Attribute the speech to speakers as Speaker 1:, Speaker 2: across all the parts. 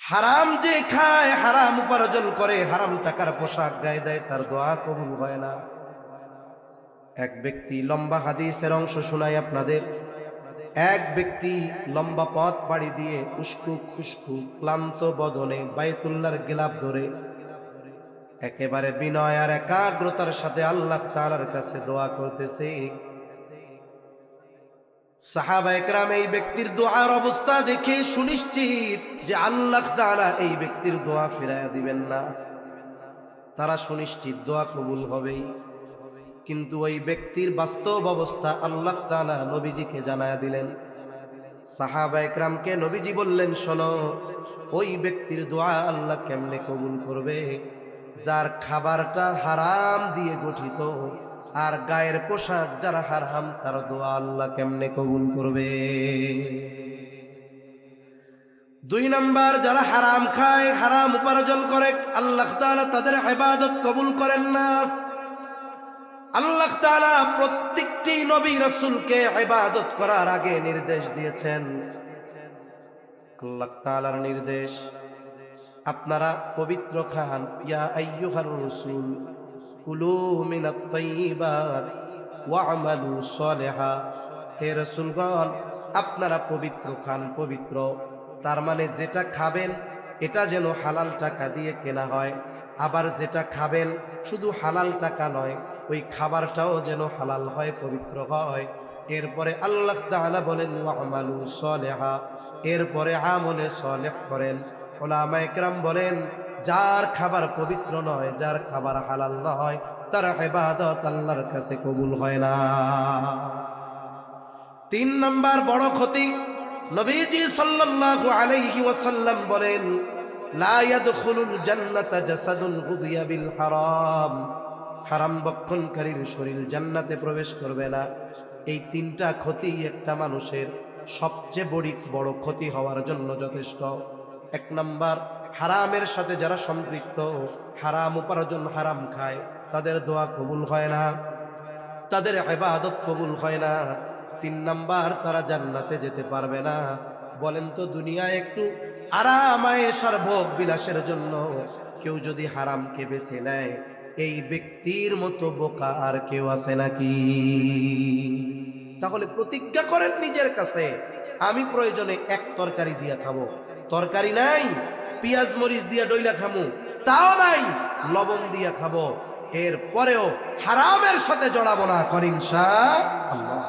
Speaker 1: হারাম যে খায়, হারাম উপার্জন করে, হারাম টাকার পোশাক গায়ে দেয়, তার দোয়া কবুল হয় না। এক ব্যক্তি, লম্বা হাদিসের অংশ শোনাই আপনাদের। এক ব্যক্তি লম্বা পথ পাড়ি দিয়ে উস্কু খুস্কু ক্লান্ত বদনে বাইতুল্লাহর গিলাফ ধরে একেবারে বিনয় আর একাগ্রতার সাথে আল্লাহ তাআলার কাছে দোয়া করতেছে। সাহাবা একরাম এই ব্যক্তির দোয়ার অবস্থা দেখে সুনিশ্চিত যে আল্লাহ তাআলা এই ব্যক্তির দোয়া ফিরাইয়া দিবেন না, তারা সুনিশ্চিত দোয়া কবুল হবেই। কিন্তু ওই ব্যক্তির বাস্তব অবস্থা আল্লাহ তাআলা নবীজিকে জানায়া দিলেন। সাহাবা একরামকে নবীজি বললেন, শোনো, ওই ব্যক্তির দোয়া আল্লাহ কেমনে কবুল করবে? যার খাবারটা হারাম দিয়ে গঠিত আর গায়ের পোশাক যারা হারাম, তার দোয়া আল্লাহ কেমনে কবুল করবে? দুই নাম্বার, যারা হারাম খায়, হারাম উপার্জন করে, আল্লাহ তাআলা তাদের ইবাদত কবুল করেন না। আল্লাহ তাআলা প্রত্যেকটি নবী রাসূলকে ইবাদত করার আগে নির্দেশ দিয়েছেন। আল্লাহ তাআলার নির্দেশ, আপনারা পবিত্র খান। ইয়া আইয়ুহার রাসূল কুলু মিনাত তাইয়্যিবাত ওয়া'মালু সালিহা। হে রাসূলগণ, আপনারা পবিত্র খান। পবিত্র তার মানে যেটা খাবেন এটা যেন হালাল টাকা দিয়ে কেনা হয়, আবার যেটা খাবেন শুধু হালাল টাকা নয়, ওই খাবারটাও যেন হালাল হয়, পবিত্র হয়। এরপরে আল্লাহ তাআলা বলেন ওয়া'মালু সালিহা, এরপরে আমলে সালেহ করেন। উলামায়ে কেরাম বলেন, যার খাবার পবিত্র নয়, যার খাবার হালাল নয়, তার ইবাদত আল্লাহর কাছে কবুল হয় না। তিন নাম্বার বড় ক্ষতি, নবীজি সাল্লাল্লাহু আলাইহি ওয়াসাল্লাম বলেন, লা ইয়াদখুলুল জান্নাতা জাসাদুন গুদিয়া বিল হারাম। হারাম ভক্ষণকারীর শরীর জান্নাতে প্রবেশ করবে না। এই তিনটা ক্ষতি একটা মানুষের সবচেয়ে বড় ক্ষতি হওয়ার জন্য যথেষ্ট। এক নাম্বার, হারামের সাথে যারা সম্পৃক্ত, হারাম উপার্জন, হারাম খায়, তাদের দোয়া কবুল হয় না, তাদের ইবাদত কবুল হয় না। তিন নাম্বার, তারা জান্নাতে যেতে পারবে না। বলেন তো, দুনিয়ায় একটু আরাম আয়েশার ভোগ বিলাসের জন্য কেউ যদি হারামকে বেছে নেয়, এই ব্যক্তির মতো বোকা আর কেউ আছে নাকি? তাহলে প্রতিজ্ঞা করেন নিজের কাছে, আমি প্রয়োজনে এক তরকারি দিয়া খাবো, তরকারি নাই পেঁয়াজ মরিচ দিয়া ডইলা খামু, তাও নাই লবণ দিয়া খাবো, এরপরেও হারামের সাথে জড়াবো না, কর ইনশাআল্লাহ।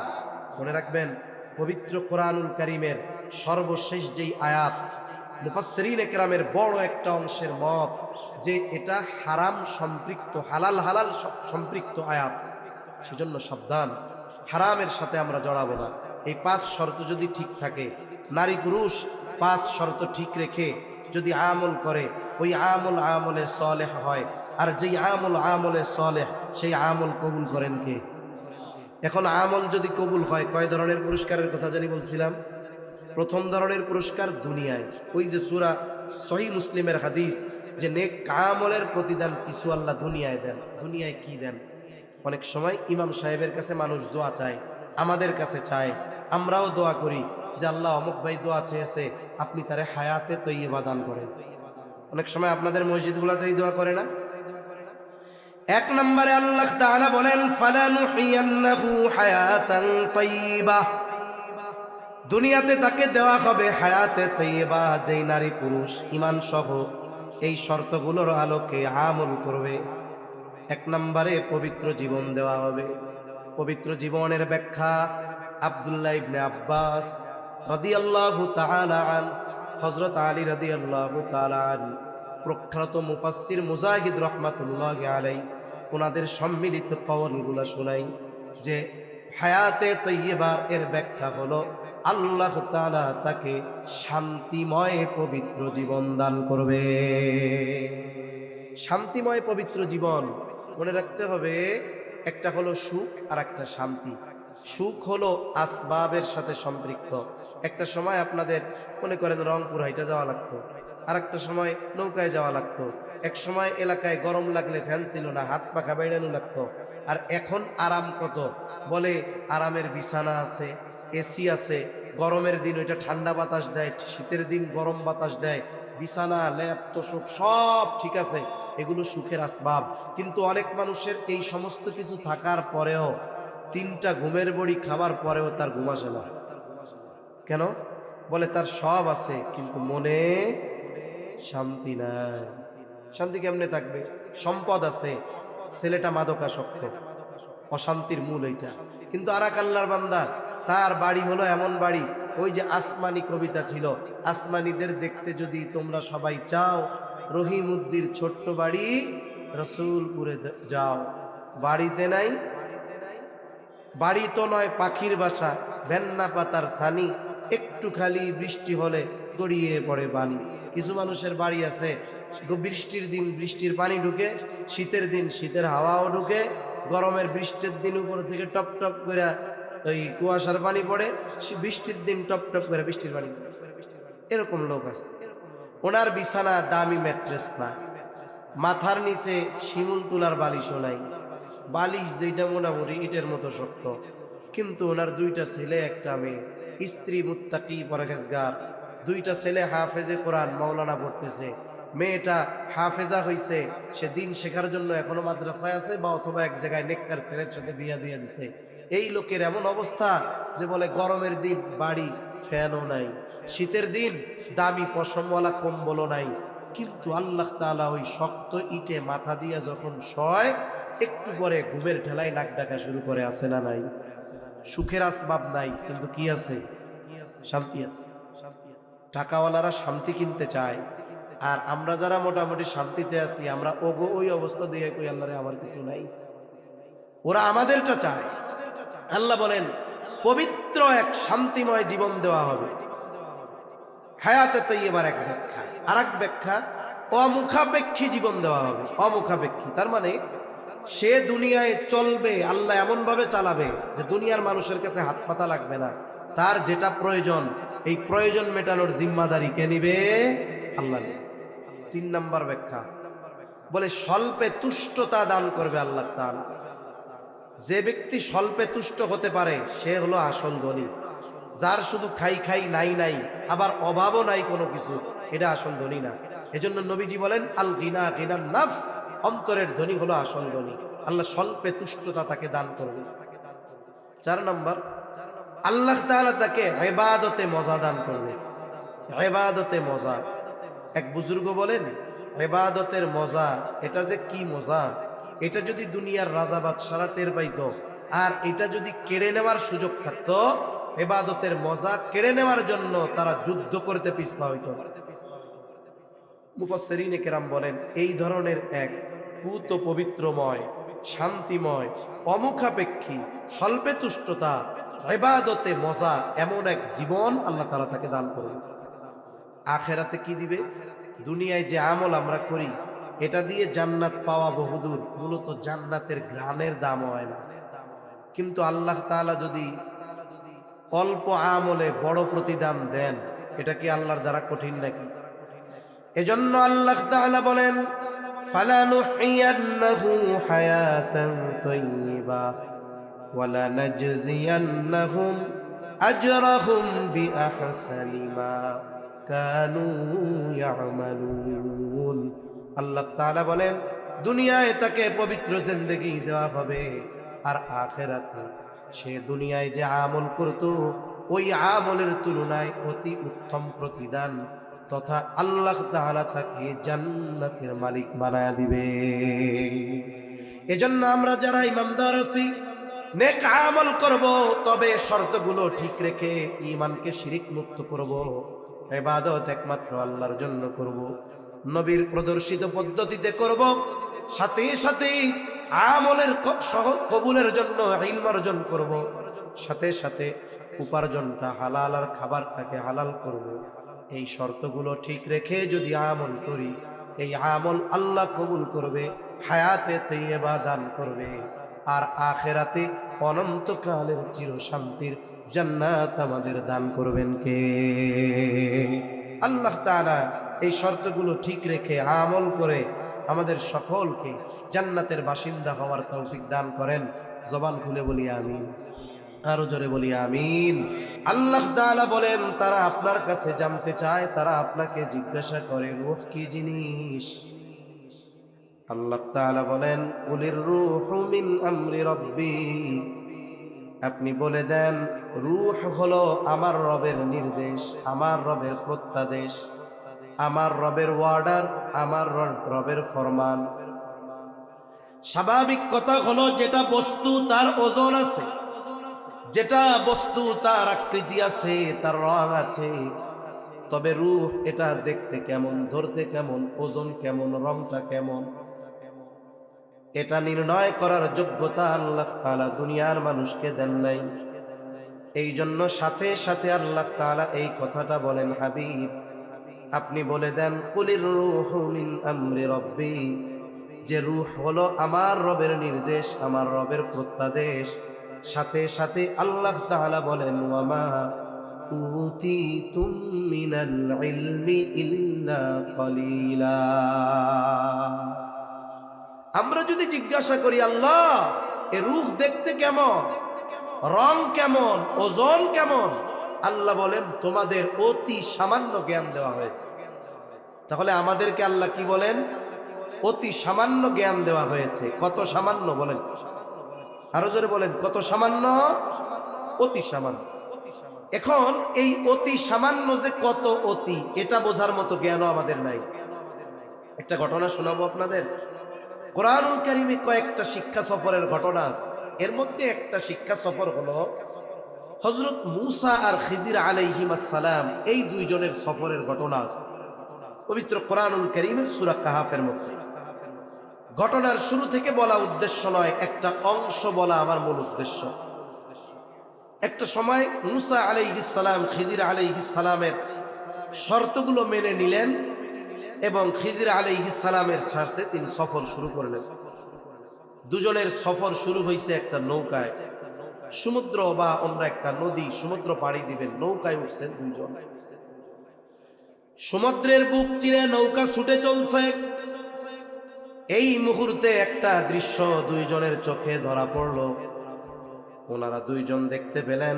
Speaker 1: মনে রাখবেন, পবিত্র কোরআনুল কারীমের সর্বশেষ যেই আয়াত, মুফাসসিরিনে কেরামের বড় একটা অংশের মত যে এটা হারাম সম্পৃক্ত, হালাল সম্পৃক্ত আয়াত। সেজন্য সাবধান, হারামের সাথে আমরা জড়াবো না। এই 5 শর্ত যদি ঠিক থাকে, নারী পুরুষ 5 শর্ত ঠিক রেখে যদি আমল করে, ওই আমল আমলে সালেহ হয়। আর যেই আমলে সালেহ, সেই আমল কবুল করেন কে? এখন আমল যদি কবুল হয়, কয় ধরনের পুরস্কারের কথা জানি বলছিলাম? প্রথম ধরনের পুরস্কার দুনিয়ায়, ওই যে সূরা সহিহ মুসলিমের হাদিস, যে নেক আমলের প্রতিদান কিছু আল্লাহ দুনিয়ায় দেন। দুনিয়ায় কি দেন? অনেক সময় ইমাম সাহেবের কাছে মানুষ দোয়া চায়, আমাদের কাছে চায়, আমরাও দোয়া করি যে আল্লাহ অমুক ভাই দোয়া চেয়েছে, আপনি তারে হায়াতে তৈয়্যিবা দান করেন। অনেক সময় আপনাদের মসজিদগুলোতেই দোয়া করে না? এক নম্বরে আল্লাহ তাআলা বলেন, ফালানুহিয়ান্নাহু হায়াতান তাইয়্যিবা। দুনিয়াতে তাকে দেওয়া হবে হায়াতে তাইয়্যিবা, যেই নারী পুরুষ ঈমান সহ এই শর্তগুলোর আলোকে আমল করবে। এক নম্বরে পবিত্র জীবন দেওয়া হবে। পবিত্র জীবনের ব্যাখ্যা আব্দুল্লাহ ইবনে আব্বাস রাদিয়াল্লাহু তাআলা আন, হযরত আলী রাদিয়াল্লাহু তাআলা আন, প্রখ্যাত মুফাসসির মুজাহিদ রাহমাতুল্লাহি আলাইহি, ওনাদের সম্মিলিত কওলগুলো শোনাই যে হায়াতে তাইয়্যিবার এর ব্যাখ্যা হলো আল্লাহ তাআলা তাকে শান্তিময় পবিত্র জীবন দান করবে। শান্তিময় পবিত্র জীবন, মনে রাখতে হবে, একটা হলো সুখ আর একটা শান্তি। সুখ হলো আসবাবের সাথে সম্পৃক্ত। একটা সময় আপনাদের মনে করেন রংপুর হাইটা যাওয়া লাগতো, আর একটা সময় নৌকায় যাওয়া লাগতো, এক সময় এলাকায় গরম লাগলে ফ্যান ছিল না, হাত পাখা বাইরানো লাগতো। আর এখন আরাম কত, বলে আরামের বিছানা আছে, এসি আছে, গরমের দিন ওইটা ঠান্ডা বাতাস দেয়, শীতের দিন গরম বাতাস দেয়, বিছানা, ল্যাপ, তোশক সব ঠিক আছে, এগুলো সুখের আসবাব। কিন্তু অনেক মানুষের এই সমস্ত কিছু থাকার পরেও, 3টা ঘুমের বড়ি খাবার পরেও তার ঘুম আসে না। কেন? বলে তার সব আছে কিন্তু মনে শান্তি নাই। শান্তি কেমনে থাকবে? সম্পদ আছে, ছেলেটা মাদকাসক্ত, অশান্তির মূল এইটা। কিন্তু আরাক আল্লাহর বান্দা, তার বাড়ি হলো এমন বাড়ি, ওই যে আসমানি কবিতা ছিল, আসমানিদের দেখতে যদি তোমরা সবাই চাও, রহিমউদ্দির ছোট্ট বাড়ি রসুলপুরে যাও। বাড়িতে নাই, বাড়ি তো নয় পাখির বাসা, ভেন্না পাতার ছানি, একটু খালি বৃষ্টি হলে গড়িয়ে পড়ে বালি। কিছু মানুষের বাড়ি আছে, বৃষ্টির দিন বৃষ্টির পানি ঢুকে, শীতের দিন শীতের হাওয়াও ঢুকে, গরমের বৃষ্টির দিন উপর থেকে টপ টপ করে ওই কুয়াশার পানি পড়ে, বৃষ্টির দিন টপ টপ করে বৃষ্টির পানি পড়ে। এরকম লোক আছে। ওনার বিছানা দামি ম্যাট্রেস না, মাথার নিচে শিমুল তুলার বালিশও নাই, বালিশ যেটা মোটামুটি ইটের মতো শক্ত। কিন্তু ওনার 2টা ছেলে, একটা মেয়ে, স্ত্রী মুত্তাকি পরহেজগার, 2টা ছেলে হাফেজে কোরআন মাওলানা পড়তেছে, মেয়েটা হাফেজা হইছে, সে দিন শেখার জন্য এখনো মাদ্রাসায় আছে, বা অথবা এক জায়গায় নেককার ছেলের সাথে বিয়া দিয়ে দিছে। এই লোকের এমন অবস্থা যে বলে গরমের দিন বাড়ি ফ্যানও নাই, শীতের দিন দামি পশমওয়ালা কম্বলও নাই। কিন্তু আল্লাহ তাআলা ওই শক্ত ইটে মাথা দিয়া যখন শয়, একটু পরে ঘুমের ঠেলায় নাক ডাকা শুরু করে। আছে না নাই? সুখের আসবাব নাই, কিন্তু কি আছে? শান্তি আছে। টাকাওয়ালারা শান্তি কিনতে চায়, আর আমরা যারা মোটামুটি শান্তিতে আছি, আমরা ওই অবস্থা দিয়ে কই আল্লাহ রে আমার কিছু নাই। ওরা আমাদেরটা চায়। আল্লাহ বলেন পবিত্র এক শান্তিময় জীবন দেওয়া হবে। হায়াতে তৈয়বার এক ব্যাখ্যা, আর এক ব্যাখ্যা অমুখাপেক্ষী জীবন দেওয়া হবে। অমুখাপেক্ষী তার মানে সে দুনিয়ায় চলবে, আল্লাহ এমন ভাবে চালাবে যে দুনিয়ার মানুষের কাছে হাত পাতা লাগবে না। তার যেটা প্রয়োজন, এই প্রয়োজন মেটানোর জিম্মাদারি কে নিবে? আল্লাহ নিবে। 3 নম্বর ব্যাখ্যা বলে স্বল্পে তুষ্টতা দান করবে আল্লাহ তাআলা। যে ব্যক্তি স্বল্পে তুষ্ট হতে পারে সে হলো আসল ধনী। যার শুধু খাই খাই নাই নাই, আবার অভাবও নাই কোনো কিছু, এটা আসল ধনী না। এজন্য নবীজি বলেন আল গিনা গিনান নাফস, অন্তরের ধনী হলো আসল ধনী। আল্লাহ স্বল্পে তুষ্টতা তাকে দান করবে। 4 নম্বর, আল্লাহ তাআলা তাকে ইবাদতে মজা দান করবে। ইবাদতে মজা, এক বুজুর্গ বলেন ইবাদতের মজা, এটা যে কি মজা, এটা যদি দুনিয়ার রাজা বাদশারা টের পাইতো, আর এটা যদি কেড়ে নেওয়ার সুযোগ থাকতো, ইবাদতের মজা কেড়ে নেওয়ার জন্য তারা যুদ্ধ করতে পিছপা হইতো। মুফাসসিরিনে কেরাম বলেন এই ধরনের এক পূত পবিত্রময়, শান্তিময়, অমুখাপেক্ষী, স্বল্পে তুষ্টতা, ইবাদতে মজা, এমন এক জীবন আল্লাহ তাআলা তাকে দান করবে। আখেরাতে কি দিবে? দুনিয়ায় যে আমল আমরা করি, এটা দিয়ে জান্নাত পাওয়া বহুদূর, মূলত জান্নাতের ঘ্রাণের দাম হয় না। কিন্তু আল্লাহ তাআলা যদি অল্প আমলে বড় প্রতিদান দেন, এটা কি আল্লাহর দ্বারা কঠিন নাকি? এজন্য আল্লাহ তাআলা বলেন ফালানুহিয়ান্নাহু হায়াতান তাইয়্যিবা ওয়ালা নাজজিয়ান্নাহুম আজরাহুম বিআহসানি মা কানু ইয়ামালুন। আল্লাহ তাআলা বলেন দুনিয়ায় তাকে পবিত্র জিন্দেগি দেওয়া হবে, আর আখিরাতে সে দুনিয়ায় যে আমল করত ওই আমলের তুলনায় অতি উত্তম প্রতিদান তথা আল্লাহ তাআলা তাকে জান্নাতের মালিক বানায়া দিবে। এজন্য আমরা যারা ইমানদার আছি নেক আমল করব, তবে শর্তগুলো ঠিক রেখে ঈমানকে শিরিক মুক্ত করব, ইবাদত একমাত্র আল্লাহর জন্য করব, নবীর প্রদর্শিত পদ্ধতিতে করব, সাথে সাথে আমলের কবুলের জন্য ইলম অর্জন করব, সাথে সাথে উপার্জনটা হালাল আর খাবারটাকে হালাল করব। এই শর্তগুলো ঠিক রেখে যদি আমল করি, এই আমল আল্লাহ কবুল করবে, হায়াতে তৈয়বা দান করবে, আর আখিরাতে অনন্তকালের চির শান্তির জান্নাত আমাদের দান করবেন কে? আল্লাহ তাআলা এই শর্তগুলো ঠিক রেখে আমল করে আমাদের সকলকে জান্নাতের বাসিন্দা হওয়ার তৌফিক দান করেন। জবান খুলে বলি আমিন। আরো জোরে বলি আমিন। আল্লাহ তাআলা বলেন তারা আপনার কাছে জানতে চায়, তারা আপনাকে জিজ্ঞাসা করে রূহ কি জিনিস। আল্লাহ তাআলা বলেন কুলির রূহু মিন আমরি রাব্বি, আপনি বলে দেন রূহ হলো আমার রবের নির্দেশ, আমার রবের প্রত্যাদেশ, আমার রবের ওয়ার্ডার, আমার রবের ফরমান। স্বাভাবিক কথা হলো যেটা বস্তু তার ওজন আছে, যেটা বস্তু তার আকৃতি আছে, তার রং আছে, তবে রূহ এটা দেখতে কেমন, ধরতে কেমন, ওজন কেমন, রংটা কেমন, এটা নির্ণয় করার যোগ্যতা আল্লাহ তাআলা দুনিয়ার মানুষকে দেন নাই। এই জন্য সাথে সাথে আল্লাহ তাআলা এই কথাটা বলেন হাবিব আপনি বলে দেন কুলির রূহু মিন আমরি রাব্বি, যে রূহ হলো আমার রবের নির্দেশ, আমার রবের প্রত্যাদেশ। সাথে সাথে আল্লাহ তাআলা বলেন ওয়ামা উতিতুম মিনাল ইলমি ইল্লা কলিলা। আমরা যদি জিজ্ঞাসা করি আল্লাহ এ রূহ দেখতে কেমন, রং কেমন, ওজন কেমন, আল্লাহ বলেন তোমাদের অতি সামান্য জ্ঞান দেওয়া হয়েছে। তাহলে আমাদেরকে আল্লাহ কি বলেন? অতি সামান্য জ্ঞান দেওয়া হয়েছে। কত সামান্য বলেন? আরো জোরে বলেন কত সামান্য? অতি সামান্য। এখন এই অতি সামান্য যে কত অতি, এটা বোঝার মতো জ্ঞানও আমাদের নাই। একটা ঘটনা শোনাবো আপনাদের। কোরআনুল কারীমে কয়েকটা শিক্ষা সফরের ঘটনা আছে। এর মধ্যে একটা শিক্ষা সফর হলো হযরত মূসা আর খিজির আলাইহিস সালাম, এই দুইজনের সফরের ঘটনা আছে পবিত্র কোরআনুল কারীমের সূরা কাহাফের মধ্যে। ঘটনার শুরু থেকে বলা উদ্দেশ্য নয়, একটা অংশ বলা আমার মূল উদ্দেশ্য। একটা সময় মূসা আলাইহিস সালাম খিজির আলাইহিস সালামের শর্তগুলো মেনে নিলেন এবং খিজির আলাইহিস সালামের সাথে তিনি সফর শুরু করলেন। দুজনের সফর শুরু হয়েছে একটা নৌকায়, সমুদ্র বা অন্য একটা নদী, সমুদ্র পাড়ি দিবেন, নৌকায় উঠছেন দুইজন। সমুদ্রের বুক চিরে নৌকা ছুটে চলছে। এই মুহূর্তে একটা দৃশ্য দুইজনের চোখে ধরা পড়ল। ওনারা দুইজন দেখতে পেলেন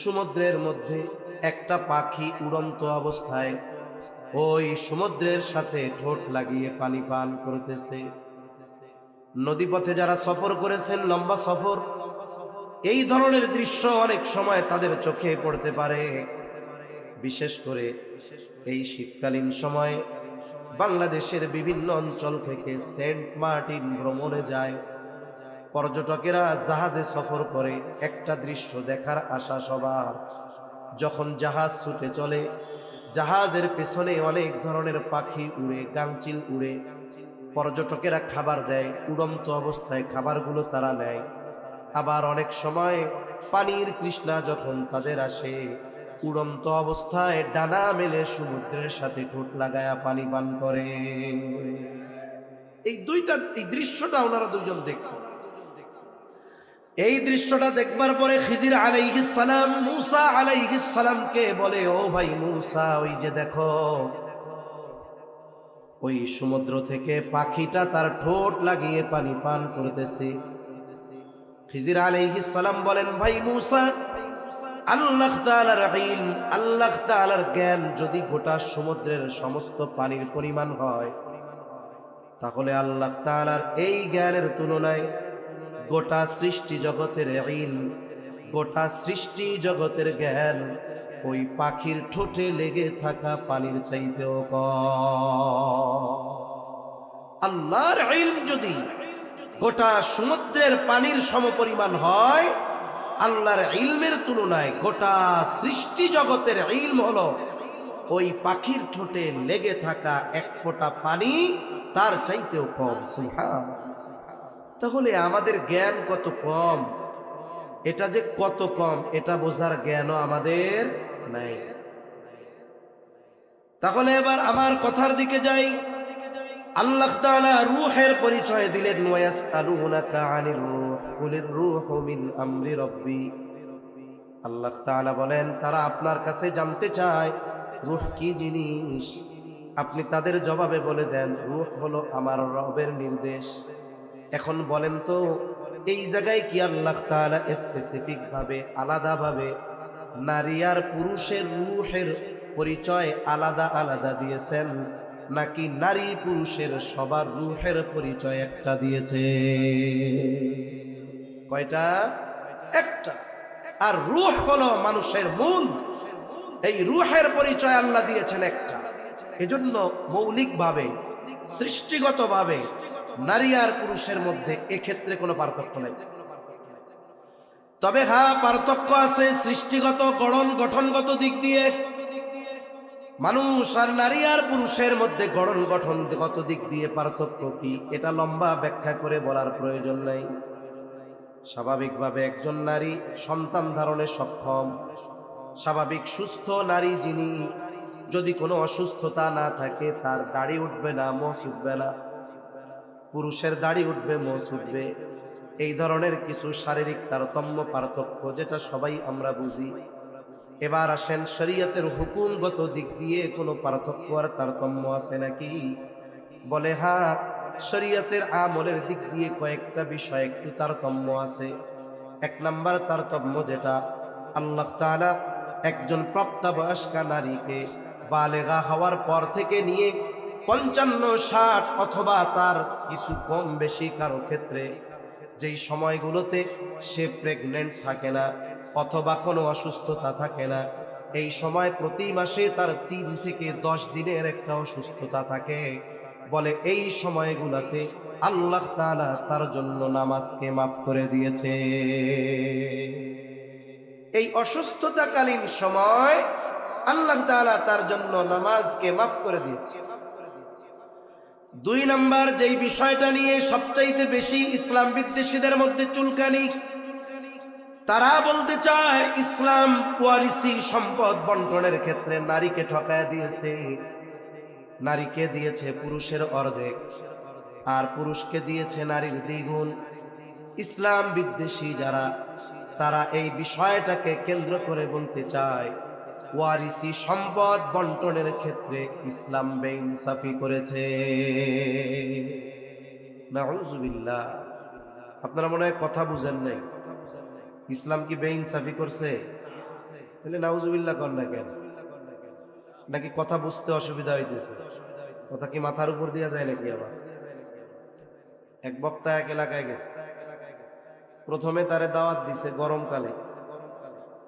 Speaker 1: সমুদ্রের মধ্যে একটা পাখি উড়ন্ত অবস্থায় ওই সমুদ্রের সাথে ঠোঁট লাগিয়ে পানি পান করতেছে। নদীপথে যারা সফর করেছেন, লম্বা সফর, এই ধরনের দৃশ্য অনেক সময় তাদের চোখে পড়তে পারে। বিশেষ করে এই শীতকালীন সময় বাংলাদেশের বিভিন্ন অঞ্চল থেকে সেন্ট মার্টিন ভ্রমণে যায় পর্যটকেরা, জাহাজে সফর করে। একটা দৃশ্য দেখার আশা সবার। যখন জাহাজ ছুটে চলে, জাহাজের পেছনে অনেক ধরনের পাখি উড়ে, গাংচিল উড়ে। পর্যটকেরা খাবার দেয়, উড়ন্ত অবস্থায় খাবারগুলো তারা নেয়। আবার অনেক সময় পানির তৃষ্ণা যখন তাদের আসে, উড়ন্ত অবস্থায় ডানা মেলে সমুদ্রের সাথে ঠোঁট লাগায়া পানি পান করে। এই দৃশ্যটা ওনারা দুইজন দেখছে। এই দৃশ্যটা দেখবার পরে খিজির আলাইহিস সালাম মূসা আলাইহিস সালামকে বলে, ও ভাই মূসা, ওই যে দেখো ওই সমুদ্র থেকে পাখিটা তার ঠোঁট লাগিয়ে পানি পান করতেছে। খিজির আলাইহিস সালাম বলেন, ভাই মূসা, আল্লাহ তাআলার ইলম, আল্লাহ তাআলার জ্ঞান যদি গোটা সমুদ্রের সমস্ত পানির পরিমাণ হয়, তাহলে আল্লাহ তাআলার এই জ্ঞানের তুলনায় গোটা সৃষ্টি জগতের ইলম, গোটা সৃষ্টি জগতের জ্ঞান ওই পাখির ঠোঁটে লেগে থাকা পানির চাইতেও কম। আল্লাহর ইলম যদি গোটা সমুদ্রের পানির সমপরিমাণ হয়, আল্লাহর ইলমের তুলনায় গোটা সৃষ্টি জগতের ইলম হলো ওই পাখির ঠোঁটে লেগে থাকা এক ফোঁটা পানি, তার চাইতেও কম। সুবহানাল্লাহ। তাহলে আমাদের জ্ঞান কত কম, এটা যে কত কম এটা বোঝার জ্ঞানও আমাদের নাই। তাহলে এবার আমার কথার দিকে যাই। আল্লাহ তাআলা রূহের পরিচয় দিলেন, ওয়ায়াসআলুনাকা আনির রূহ কুলির রূহু মিন আমরি রাব্বি। আল্লাহ তাআলা বলেন তারা আপনার কাছে জানতে চায় রূহ কি জিনিস। আপনি তাদের জবাবে বলে দেন রূহ হলো আমার রবের নির্দেশ। এখন বলেন তো এই জায়গায় কি আল্লাহ তাআলা স্পেসিফিক ভাবে আলাদাভাবে নারী আর পুরুষের রূহের পরিচয় আলাদা আলাদা দিয়েছেন, নাকি নারী পুরুষের সবার রূহের পরিচয় একটা দিয়েছে? কয়টা? একটা। আর রূহ হলো মানুষের মূল, এই রূহের পরিচয় আল্লাহ দিয়েছেন একটা। এজন্য মৌলিকভাবে সৃষ্টিগতভাবে নারী আর পুরুষের মধ্যে এক্ষেত্রে কোনো পার্থক্য নেই। তবে হ্যাঁ, পার্থক্য আছে সৃষ্টিগত গঠনগত দিক দিয়ে। মানুষ আর নারী আর পুরুষের মধ্যে গঠনগত দিক দিয়ে পার্থক্য কি, এটা লম্বা ব্যাখ্যা করে বলার প্রয়োজন নেই। স্বাভাবিকভাবে একজন নারী সন্তান ধারণে সক্ষম, স্বাভাবিক সুস্থ নারী যিনি, যদি কোনো অসুস্থতা না থাকে তার দাড়ি উঠবে না, মোচ উঠবে না। পুরুষের দাড়ি উঠবে, মোচ উঠবে। এই ধরনের কিছু শারীরিক তারতম্য পার্থক্য যেটা সবাই আমরা বুঝি। এবার আসেন শরীয়তের হুকুমগত দিক দিয়ে কোনো পার্থক্য আর তারতম্য আছে নাকি? বলে হ্যাঁ, শরীয়তের আমলের দিক দিয়ে কয়েকটা বিষয় একটু তারতম্য আছে। এক নাম্বার তারতম্য যেটা, আল্লাহ তাআলা একজন প্রাপ্তবয়স্কা নারীকে বালেগা হওয়ার পর থেকে নিয়ে 55-60 অথবা তার কিছু কম বেশি কারো ক্ষেত্রে যেই সময়গুলোতে সে প্রেগনেন্ট থাকে না অথবা কোনো অসুস্থতা থাকে না, এই সময় প্রতি মাসে তার 3 থেকে 10 দিনের একটা অসুস্থতা থাকে। বলে এই সময়গুলোতে আল্লাহ তাআলা তার জন্য নামাজকে মাফ করে দিয়েছে। এই অসুস্থতাকালীন সময় আল্লাহ তাআলা তার জন্য নামাজকে মাফ করে দিয়েছে। 2 নাম্বার যেই বিষয়টা নিয়ে সবচাইতে বেশি ইসলাম বিদ্বেষীদের মধ্যে চুলকানি, তারা বলতে চায় ইসলাম ওয়ারিসি সম্পদ বন্টনের ক্ষেত্রে নারীকে ঠকায় দিয়েছে। নারীকে দিয়েছে পুরুষের অর্ধেক, আর পুরুষকে দিয়েছে নারীর দ্বিগুণ। ইসলাম বিদ্বেষী যারা, তারা এই বিষয়টাকে কেন্দ্র করে বলতে চায় ওয়ারিসি সম্পদ বন্টনের ক্ষেত্রে ইসলাম বেইনসাফি করেছে। নাউজুবিল্লাহ। আপনারা মনে হয় কথা বুঝেন নাই। ইসলাম কি বেইনসাফি করছে? তাহলে নাউজুবিল্লাহ কর না কেন? নাকি কথা বুঝতে অসুবিধা হইতেছে? কথা কি মাথার উপর দিয়া যায় নাকি? আবার এক বক্তা এক এলাকায় গেছে, প্রথমে তারে দাওয়াত দিছে গরমকালে।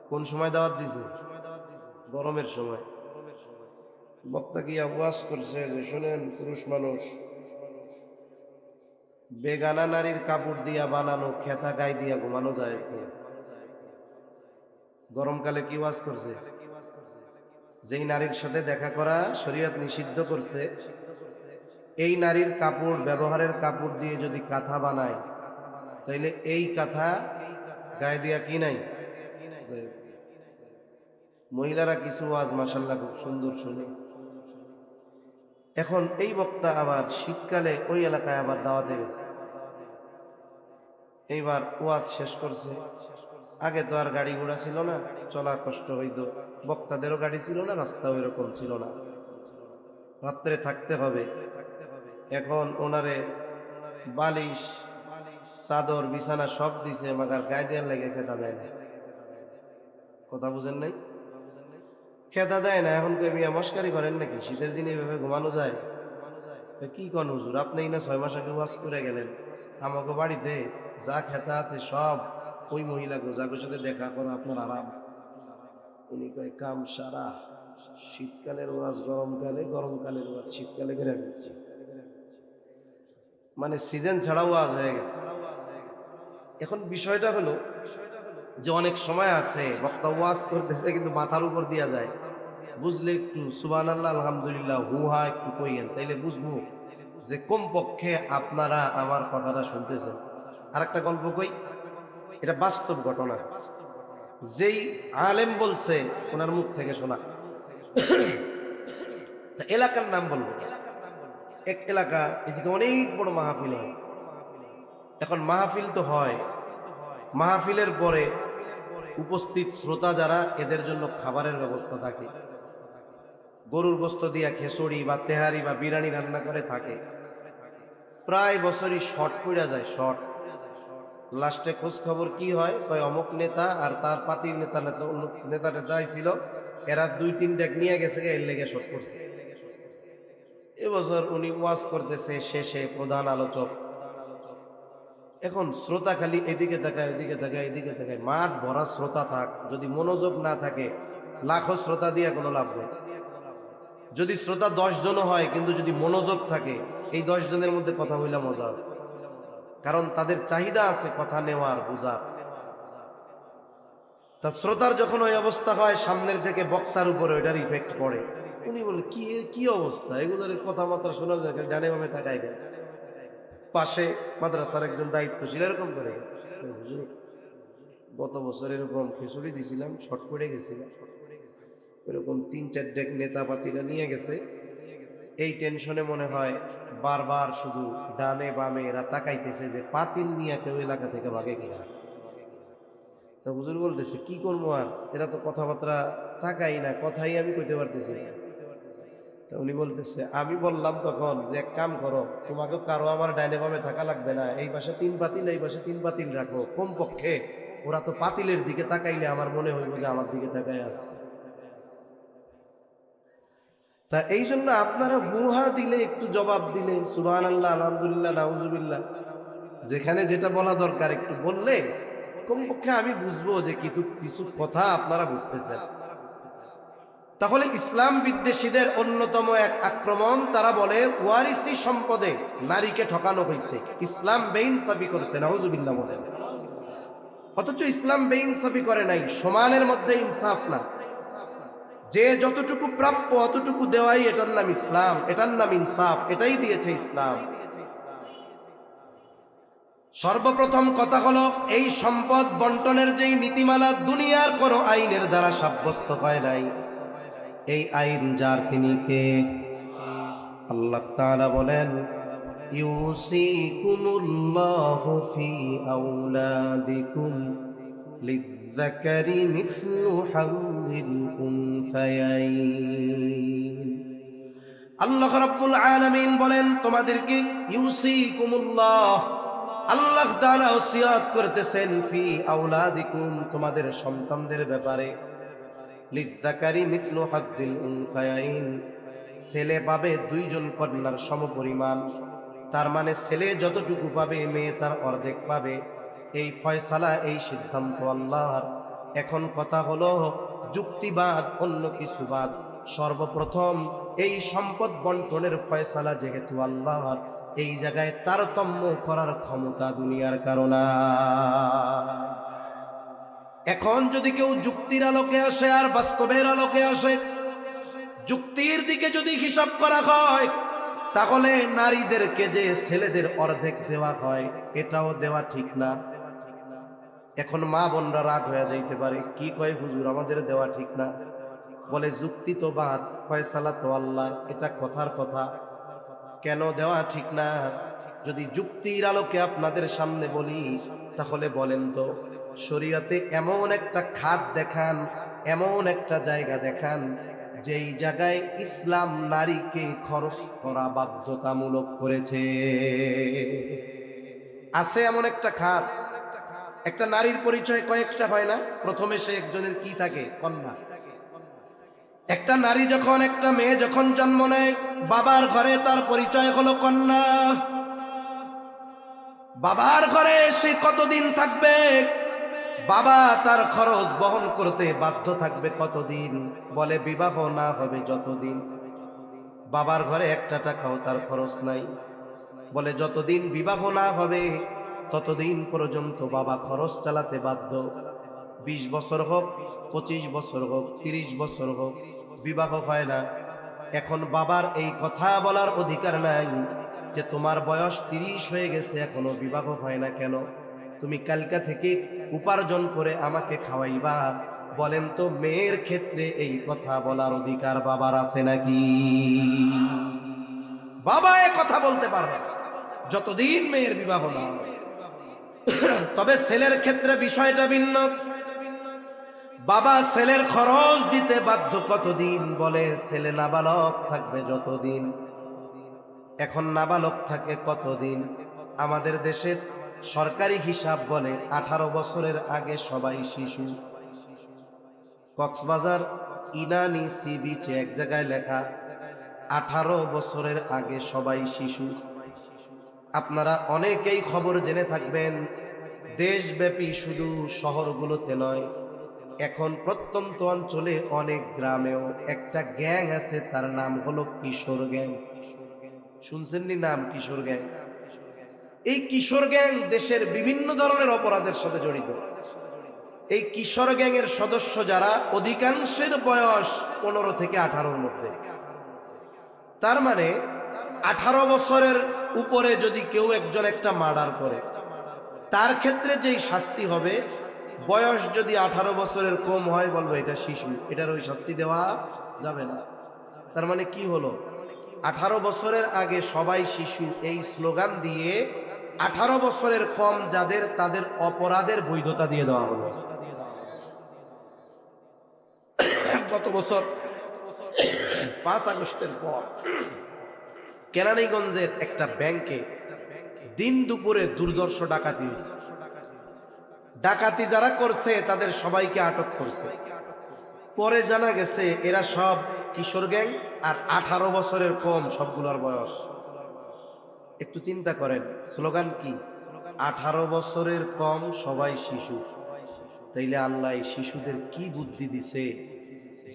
Speaker 1: কোন সময় দাওয়াত দিছে? গরমের সময়। বক্তা কি ওয়াজ করছে যে শুনেন, পুরুষ মানুষ বেগানা নারীর কাপড় দিয়া বানানো খেতা গায়ে দিয়া ঘুমানো যায় না। গরমকালে কি ওয়াজ করছে? যেই নারীর সাথে দেখা করা শরীয়ত নিষিদ্ধ করছে, এই নারীর কাপড়, ব্যবহারের কাপড় দিয়ে যদি কাঁথা বানায়, তাইলে এই কাঁথা গায়ে দিয়া কি নাই। মহিলারা কিছু ওয়াজ মাশাআল্লাহ খুব সুন্দর শুনে। এখন এই বক্তা আবার শীতকালে ওই এলাকায় আবার দাওয়াতে গেছে। এইবার ওয়াজ শেষ করছে। আগে তো আর গাড়ি ঘোড়া ছিল না, চলা কষ্ট হইতো। বক্তাদেরও গাড়ি ছিল না, রাস্তাও এরকম ছিল না, রাত্রে থাকতে হবে। এখন ওনারে বালিশ, চাদর, বিছানা সব দিছে, মাগার গায়ে দেওয়ার লেগে খেতা দেয় না। কথা বুঝেন নাই? খেতা দেয় না। এখন কই মিয়া মস্কারি করেন নাকি? শীতের দিনে এভাবে ঘুমানো যায়? কি কন হুজুর, আপনি না 6 মাস আগে ওয়াজ করে গেলেন, আমাকে বাড়িতে যা খেতা আছে সব ওই মহিলা গোজাগোর সাথে দেখা করো, আপনার আরাম। উনি কয় কাম সারা, শীতকালের ওয়াজ গরমকালে, গরমকালের ওয়াজ শীতকালে করে ফেলছি। মানে সিজন ছাড়া ওয়াজ হয়ে গেছে। এখন বিষয়টা হলো যে অনেক সময় আছে বক্তা ওয়াজ করতেছে কিন্তু মাথার উপর দিয়া যায়। বুঝলে একটু সুবহানাল্লাহ আলহামদুলিল্লাহ হুহা একটু কইয়েন, তাইলে বুঝবো যে কমপক্ষে আপনারা আমার কথাটা শুনতেছেন। আর একটা গল্প কই, এটা বাস্তব ঘটনা। যেই আলেম বলছে ওনার মুখ থেকে শোনা। এলাকার নাম বলবো। এক এলাকা, এদিকে অনেক বড় মাহফিল হয়। এখন মাহফিল তো হয়, মাহফিলের পরে উপস্থিত শ্রোতা যারা, এদের জন্য খাবারের ব্যবস্থা থাকে। গরুর গোস্ত দিয়া খেসড়ি বা তেহারি বা বিরিয়ানি রান্না করে থাকে। প্রায় বছরই শর্ট পড়া যায়, শর্ট। লাস্টে খোঁজ খবর কি হয়, কয় অমুক নেতা আর তার পাতির নেতা নেতা অন্য নেতা নেতা ছিল, এরা 2-3 ডেক নিয়ে গেছে, এর লেগে শট করছে। এবছর উনি ওয়াজ করতেছে, শেষে প্রধান আলোচক। এখন শ্রোতা খালি এদিকে তাকায়, এদিকে তাকায়, এদিকে তাকায়, মাঠ ভরা শ্রোতা থাক, যদি মনোযোগ না থাকে লাখো শ্রোতা দিয়ে কোনো লাভ নেই। যদি শ্রোতা 10 জনও হয়, কিন্তু যদি মনোযোগ থাকে, এই 10 জনের মধ্যে কথা বইলা মজা আছে, কারণ তাদের চাহিদা আছে কথা নেওয়ার, বোঝার। তা শ্রোতার যখন ওই অবস্থা হয়, সামনের থেকে বক্তার উপরে ওইটার ইফেক্ট পড়ে। উনি বলে কি অবস্থা, এগুলোর কথাবার্তা শোনা যায়, ডানে বামে তাকায় গেল। পাশে মাদ্রাসার একজন দায়িত্বশীল এরকম করে, হুজুর গত বছর এরকম খিচুড়ি দিছিলাম, শর্ট করে গেছিলাম, এরকম 3-4 ডেক নেতা পাতিরা নিয়ে গেছে, এই টেনশনে মনে হয় বারবার শুধু ডানে বামে এরা তাকাইতেছে যে পাতিল নিয়ে কেউ এলাকা থেকে ভাগে কিনা। তা হুজুর বলতেছে কি করবো আর, এরা তো কথাবার্তা তাকাই না, কথাই আমি কইতে পারতেছি না। তা উনি বলতেছে, আমি বললাম তখন যে এক কাম করো, তোমাকে কারো আমার ডাইনে বামে থাকা লাগবে না, এই পাশে 3 পাতিল, এই পাশে 3 পাতিল রাখো, কমপক্ষে ওরা তো পাতিলের দিকে তাকাইলে আমার মনে হইব যে আমার দিকে তাকাই আসছে। তা এই জন্য আপনারা হুহা দিলে, একটু জবাব দিলে, সুবহানাল্লাহ, আলহামদুলিল্লাহ, নাউজুবিল্লাহ, যেখানে যেটা বলা দরকার একটু বললে কমপক্ষে আমি বুঝবো যে কিছু কথা আপনারা বুঝতেছেন। তাহলে ইসলাম বিদ্বেষীদের অন্যতম এক আক্রমণ, তারা বলে ওয়ারিসি সম্পদে নারীকে ঠকানো হয়েছে, ইসলাম বেইনসাফি করছে, নাউজুবিল্লাহ বলেন। অথচ ইসলাম বেইনসাফি করে নাই, সমানের মধ্যে ইনসাফ না, যে যতটুকু প্রাপ্য অতটুকু দেওয়াই এটার নাম ইসলাম, এটার নাম ইনসাফ, এটাই দিয়েছে ইসলাম। সর্বপ্রথম কথা হলো, এই সম্পদ বন্টনের যেই নীতিমালা দুনিয়ার কোনো আইনের দ্বারা সাব্যস্ত হয় নাই, এই আইন যার তিনি কে? আল্লাহ তাআলা বলেন, ইউসিকুমুল্লাহু ফি আওলাদিকুম লিযযাকারি মিসলু হাযযিল উনসায়াইন। আল্লাহ রাব্বুল আলামিন বলেন, তোমাদেরকে ইউসিকুমুল্লাহ, আল্লাহ তাআলা ওসিয়ত করতেছেন, ফি আওলাদিকুম, তোমাদের সন্তানদের ব্যাপারে, লিযযাকারি মিসলু হাযযিল উনসায়াইন, ছেলে পাবে 2 জন কন্যার সমপরিমাণ, তার মানে ছেলে যতটুকু পাবে মেয়ে তার অর্ধেক পাবে। এই ফয়সালা, এই সিদ্ধান্ত আল্লাহর। এখন কথা হলো যুক্তিবাদ, অন্য কিছু বাদ, সর্বপ্রথম এই সম্পদ বন্টনের ফয়সালা যেহেতু আল্লাহর, এই জায়গায় তারতম্য করার ক্ষমতা দুনিয়ার কারণে। এখন যদি কেউ যুক্তির আলোকে আসে আর বাস্তবের আলোকে আসে, যুক্তির দিকে যদি হিসাব করা হয়, তাহলে নারীদেরকে যে ছেলেদের অর্ধেক দেওয়া হয়, এটাও দেওয়া ঠিক না। এখন মা বোনরা রাগ হয়ে যাইতে পারে, কি কয় হুজুর আমাদের দেওয়া ঠিক না? বলে যুক্তি তো বাদ, ফয়সালা তো আল্লাহ, এটা কথার কথা। কেন দেওয়া ঠিক না? যদি যুক্তির আলোকে আপনাদের সামনে বলি, তাহলে বলেন তো শরীয়তে এমন একটা খাত দেখান, এমন একটা জায়গা দেখান, যেই জায়গায় ইসলাম নারীকে খরচ করা বাধ্যতামূলক করেছে। আছে এমন একটা খাত? একটা নারীর পরিচয় কয়েকটা হয় না? প্রথমে সে একজনের কি থাকে? কন্যা। একটা নারী যখন, একটা মেয়ে যখন জন্ম নেয়, বাবার ঘরে তার পরিচয় হলো কন্যা। বাবার ঘরে সে কতদিন থাকবে? বাবা তার খরচ বহন করতে বাধ্য থাকবে কতদিন? বলে বিবাহ না হবে যতদিন। বাবার ঘরে একটা টাকাও তার খরচ নাই। বলে যতদিন বিবাহ না হবে ততদিন পর্যন্ত বাবা খরচ চালাতে বাধ্য। 20 বছর হোক, 25 বছর হোক, 30 বছর হোক, বিবাহ হয় না। এখন বাবার এই কথা বলার অধিকার নাই যে তোমার বয়স 30 হয়ে গেছে, এখনো বিবাহ হয় না কেন? তুমি কালকা থেকে উপার্জন করে আমাকে খাওয়াইবা। বলেন তো মেয়ের ক্ষেত্রে এই কথা বলার অধিকার বাবার আছে নাকি? বাবা এ কথা বলতে পারবে না যতদিন মেয়ের বিবাহ না হবে। তবে ছেলের ক্ষেত্রে বিষয়টা ভিন্ন। বাবা ছেলের খরচ দিতে বাধ্য কতদিন? বলে ছেলে নাবালক থাকবে যতদিন। এখন নাবালক থাকে কতদিন? আমাদের দেশের সরকারি হিসাব বলে 18 বছরের আগে সবাই শিশু। কক্সবাজার ইনানি সি বিচে এক জায়গায় লেখা 18 বছরের আগে সবাই শিশু। আপনারা অনেকেই খবর জেনে থাকবেন, দেশব্যাপী শুধু শহরগুলোতে নয়, এখন প্রত্যন্ত অঞ্চলে অনেক গ্রামেও একটা গ্যাং আছে, তার নাম হলো কিশোর গ্যাং। শুনছেন নি নাম কিশোর গ্যাং? এই কিশোর গ্যাং দেশের বিভিন্ন ধরনের অপরাধের সাথে জড়িত। এই কিশোর গ্যাংয়ের সদস্য যারা, অধিকাংশের বয়স 15 থেকে 18-র মধ্যে। তার মানে 18 বছরের উপরে যদি কেউ একজন একটা মার্ডার করে, তার ক্ষেত্রে যেই শাস্তি হবে, বয়স যদি 18 বছরের কম হয় বলবো এটা শিশু, এটার ওই শাস্তি দেওয়া যাবে না। তার মানে কি হলো, 18 বছরের আগে সবাই শিশু এই স্লোগান দিয়ে 18 বছরের কম যাদের, তাদের অপরাধের বৈধতা দিয়ে দেওয়া হলো। গত বছর 5 আগস্টের পর কেরানীগঞ্জের একটা ব্যাংকে দিন দুপুরে দুর্ধর্ষ ডাকাতি হয়েছে। ডাকাতি যারা করছে তাদের সবাইকে আটক করছে। পরে জানা গেছে এরা সব কিশোর গ্যাং, আর 18 বছরের কম সবগুলোর বয়স। একটু চিন্তা করেন, স্লোগান কি? 18 বছরের কম সবাই শিশু। তাইলে আল্লাহ এই শিশুদের কি বুদ্ধি দিছে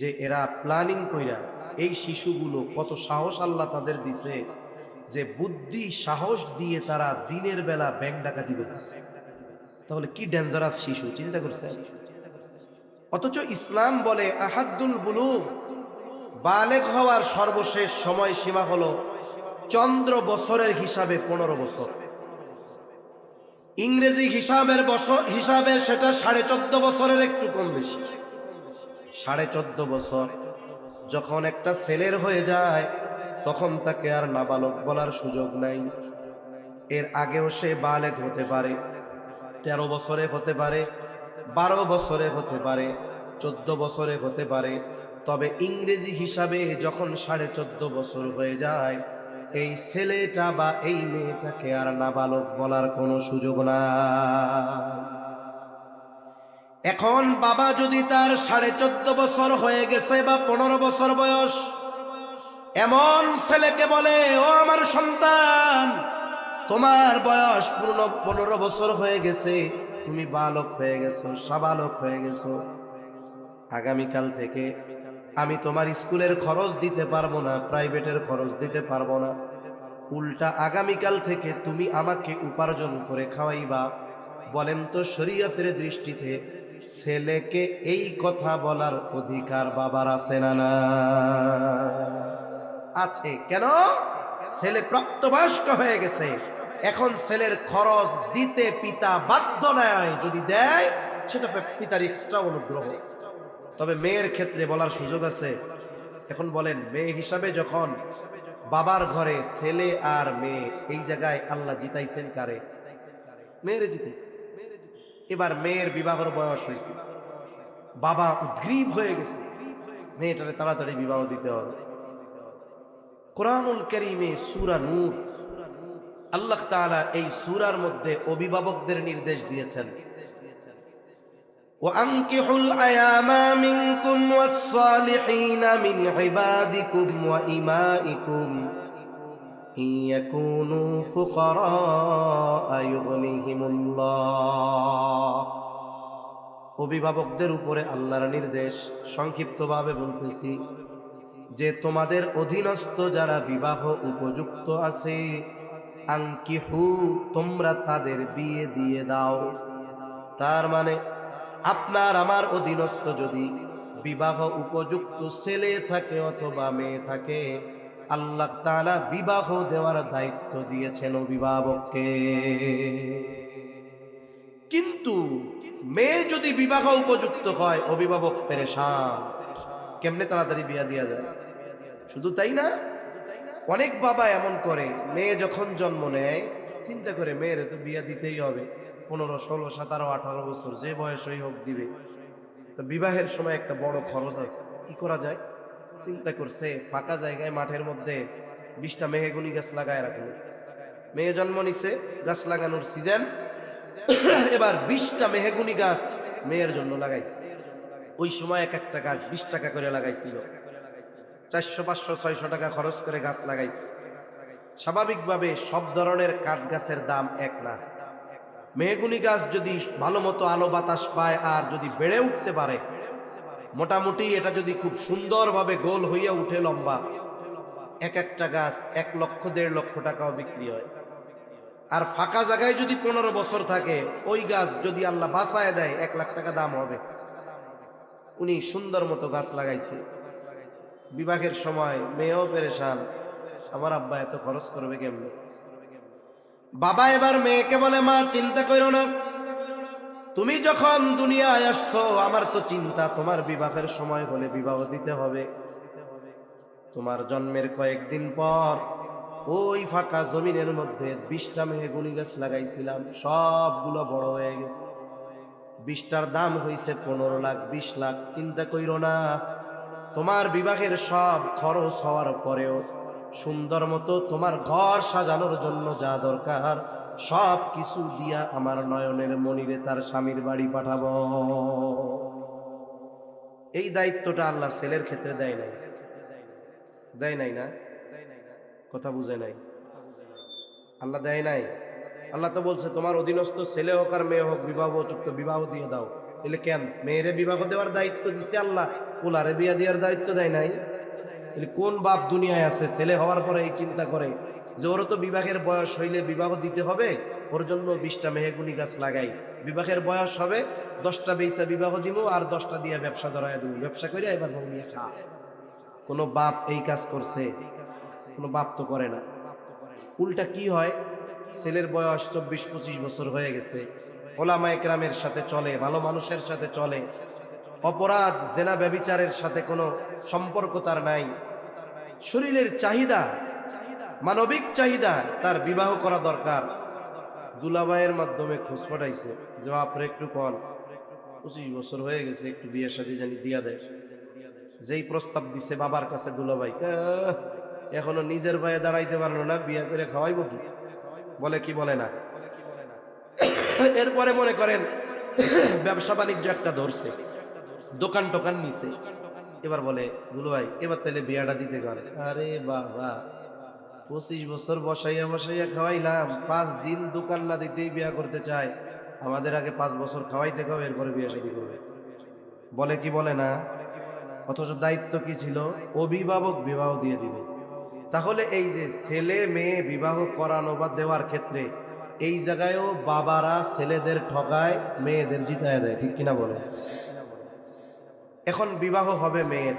Speaker 1: যে এরা প্ল্যানিং কইরা, এই শিশুগুলো কত সাহস আল্লাহ তাদের দিছে যে বুদ্ধি সাহস দিয়ে তারা দিনের বেলা ব্যাংক ডাকাতি করতেছে। তাহলে কি ডেঞ্জারাস শিশু, চিন্তা করছেন? অথচ ইসলাম বলে আহাদ্দুল বুলুগ, বালেগ হওয়ার সর্বশেষ সময় সীমা হলো চন্দ্র বছরের হিসাবে 15 বছর। ইংরেজি হিসাবে সেটা 14.5 বছরের একটু কম বেশি। 14.5 বছর যখন একটা ছেলের হয়ে যায়, তখন তাকে আর নাবালক বলার সুযোগ নাই। এর আগেও সে বালেগ হতে পারে, 13 বছরে হতে পারে, 12 বছরে হতে পারে, 14 বছরে হতে পারে। তবে ইংরেজি হিসাবে যখন 14.5 বছর হয়ে যায়, এই ছেলেটা বা এই মেয়েটাকে আর নাবালক বলার কোনো সুযোগ না। এখন বাবা যদি তার 14.5 বছর হয়ে গেছে বা 15 বছর বয়স, এমন ছেলেকে বলে, ও আমার সন্তান, তোমার বয়স পূর্ণ 15 বছর হয়ে গেছে, তুমি বালক হয়ে গেছো, সাবালক হয়ে গেছো, আগামীকাল থেকে আমি তোমার স্কুলের খরচ দিতে পারবো না, প্রাইভেটের খরচ দিতে পারবো না, উল্টা আগামীকাল থেকে তুমি আমাকে উপার্জন করে খাওয়াইবা। বলেন তো শরীয়তের দৃষ্টিতে ছেলেকে এই কথা বলার অধিকার বাবার আছে না? না আছে। কেন? ছেলে প্রাপ্তবয়স্ক হয়ে গেছে, এখন ছেলের খরচ দিতে পিতা বাধ্য নয়, যদি দেয় সেটা পিতার এক্সট্রা অনুগ্রহ। তবে মেয়ের ক্ষেত্রে বলার সুযোগ আছে। এখন বলেন, মেয়ে হিসাবে যখন বাবার ঘরে ছেলে আর মেয়ে, এই জায়গায় আল্লাহ জিতাইছেন কারে? মেয়েরে জিতাইছে। এবার মেয়ের বিবাহের বয়স হয়েছে, বাবা উদ্গ্রীব হয়ে গেছে, মেয়েটারে তাড়াতাড়ি বিবাহ দিতে হবে। কোরআনুল কারীমে সূরা নূর, আল্লাহ তাআলা এই সূরার মধ্যে অভিভাবকদের নির্দেশ দিয়েছেন, وَأَنكِحُوا الْأَيَامَ مِنكُمْ وَالصَّالِحِينَ مِنْ عِبَادِكُمْ وَإِمَائِكُمْ إِنْ يَكُونُوا فُقَرَاءَ يُغْنِهِمُ اللَّهُ। অভিভাবকদের উপরে আল্লাহর নির্দেশ। সংক্ষিপ্তভাবে বলতেছি যে তোমাদের অধীনস্থ যারা বিবাহ উপযুক্ত আছে, আনকিহু, তোমরা তাদের বিয়ে দিয়ে দাও। তার মানে আপনার আমার অধীনস্থ যদি বিবাহ উপযুক্ত ছেলে থাকে অথবা মেয়ে থাকে, আল্লাহ তাআলা বিবাহ দেওয়ার দায়িত্ব দিয়েছেন অভিভাবককে। কিন্তু মেয়ে যদি বিবাহ উপযুক্ত হয়, অভিভাবক পেরেশান, কেমনে তাড়াতাড়ি বিয়া দেওয়া যায়। শুধু তাই না, অনেক বাবা এমন করে, মেয়ে যখন জন্ম নেয় চিন্তা করে মেয়েরে তো বিয়া দিতেই হবে, 15, 16, 17, 18 বছর যে বয়সই হোক দিবে। তো বিবাহের সময় একটা বড় খরচ আছে, কি করা যায়? চিন্তা করছে ফাঁকা জায়গায় মাঠের মধ্যে 20টা মেহগনি গাছ লাগায় রাখলো। মেয়ে জন্ম নিছে, গাছ লাগানোর সিজন, এবার 20টা মেহগুনি গাছ মেয়ের জন্য লাগাইছে। ওই সময় এক একটা গাছ 20 টাকা করে লাগাইছিল, 400 500 600 টাকা খরচ করে গাছ লাগাইছে। স্বাভাবিকভাবে সব ধরনের কাঠ গাছের দাম এক না। মেহগুনি গাছ যদি ভালো মতো আলো বাতাস পায় আর যদি বেড়ে উঠতে পারে, মোটামুটি এটা যদি খুব সুন্দরভাবে গোল হইয়া উঠে লম্বা, এক একটা গাছ 1 লক্ষ 1.5 লক্ষ টাকাও বিক্রি হয়। আর ফাঁকা জায়গায় যদি 15 বছর থাকে, ওই গাছ যদি আল্লাহ বাঁচায় দেয় 1 লাখ টাকা দাম হবে। উনি সুন্দর মতো গাছ লাগাইছে। বিবাহের সময় মেয়েও পেরেশান, আমার আব্বা এত খরচ করবে কেমনে। বাবা এবার মেয়েকে বলে, মা চিন্তা করো না, তুমি যখন দুনিয়ায় আসছো আমার তো চিন্তা তোমার বিবাহের সময় হলে বিবাহ দিতে হবে। তোমার জন্মের কয়েকদিন পর ওই ফাঁকা জমিনের মধ্যে 20টা মেহগুনি গাছ লাগাইছিলাম, সবগুলো বড় হয়ে গেছে। 20টার দাম হইছে 15 লাখ 20 লাখ। চিন্তা কইরো না, তোমার বিবাহের সব খরচ হওয়ার পরেও সুন্দর মতো তোমার ঘর সাজানোর জন্য যা দরকার সব কিছু দিয়া আমার নয়নের মনিরে তার স্বামীর বাড়ি পাঠাবো। এই দায়িত্বটা আল্লাহ ছেলের ক্ষেত্রে দেয় নাই, দেয় নাই না? কথা বুঝে নাই? আল্লাহ দেয় নাই। আল্লাহ তো বলছে তোমার অধীনস্থ ছেলে হোক আর মেয়ে হোক বিবাহ উপযুক্ত বিবাহ দিয়ে দাও। তাহলে কেন মেয়েরে বিবাহ দেওয়ার দায়িত্ব দিছে আল্লাহ, পোলারে বিয়া দেওয়ার দায়িত্ব দেয় নাই? তাহলে কোন বাপ দুনিয়ায় আছে ছেলে হওয়ার পরে এই চিন্তা করে যে ওরও তো বিবাহের বয়স হইলে বিবাহ দিতে হবে, ওর জন্য 20টা মেহগুনি গাছ লাগাই, বিবাহের বয়স হবে 10টা বেচা বিবাহ দিব আর 10টা দিয়ে ব্যবসা ধরাই দিব, ব্যবসা করে এবার বউ নিয়ে খা। কোনো বাপ এই কাজ করছে? কোনো বাপ তো করে না। উল্টা কি হয়, ছেলের বয়স 24-25 বছর হয়ে গেছে, ওলামা একরামের সাথে চলে, ভালো মানুষের সাথে চলে, অপরাধ জেনা ব্যভিচারের সাথে কোনো সম্পর্ক তার নাই, শরীরের চাহিদা মানবিক চাহিদা তার বিবাহ করা দরকার। দুলাভাইয়ের মাধ্যমে খোঁজ পাঠাইছে যে আপনি একটু কন, 25 বছর হয়ে গেছে, একটু বিয়ের সাথে জানি দিয়া দেয়। যেই প্রস্তাব দিছে বাবার কাছে দুলাভাই এখনো নিজের পায়ে দাঁড়াইতে পারলো না, বিয়ে করে খাওয়াইব কি? বলে কি বলে না? এরপরে মনে করেন ব্যবসা বাণিজ্য একটা ধরছে, দোকান টোকান নিছে, এবার বলে দুলাভাই এবার তাহলে বিয়াটা দিতে পারে। আরে বাবা, 25 বছর বসাইয়া বসাইয়া খাওয়াইলাম, 5 দিন দোকান না দিতেই বিয়া করতে চায়, আমাদের আগে 5 বছর খাওয়াইতে খাও এরপরে বিয়ে শাদী করবে। বলে কি বলে না? অথচ দায়িত্ব কি ছিল? অভিভাবক বিবাহ দিয়ে দিবে। তাহলে এই যে ছেলে মেয়ে বিবাহ করানো বা দেওয়ার ক্ষেত্রে এই জায়গায়ও বাবারা ছেলেদের ঠকায়, মেয়েদের জিতায় দেয়, ঠিক কিনা বলে? এখন বিবাহ হবে মেয়ের,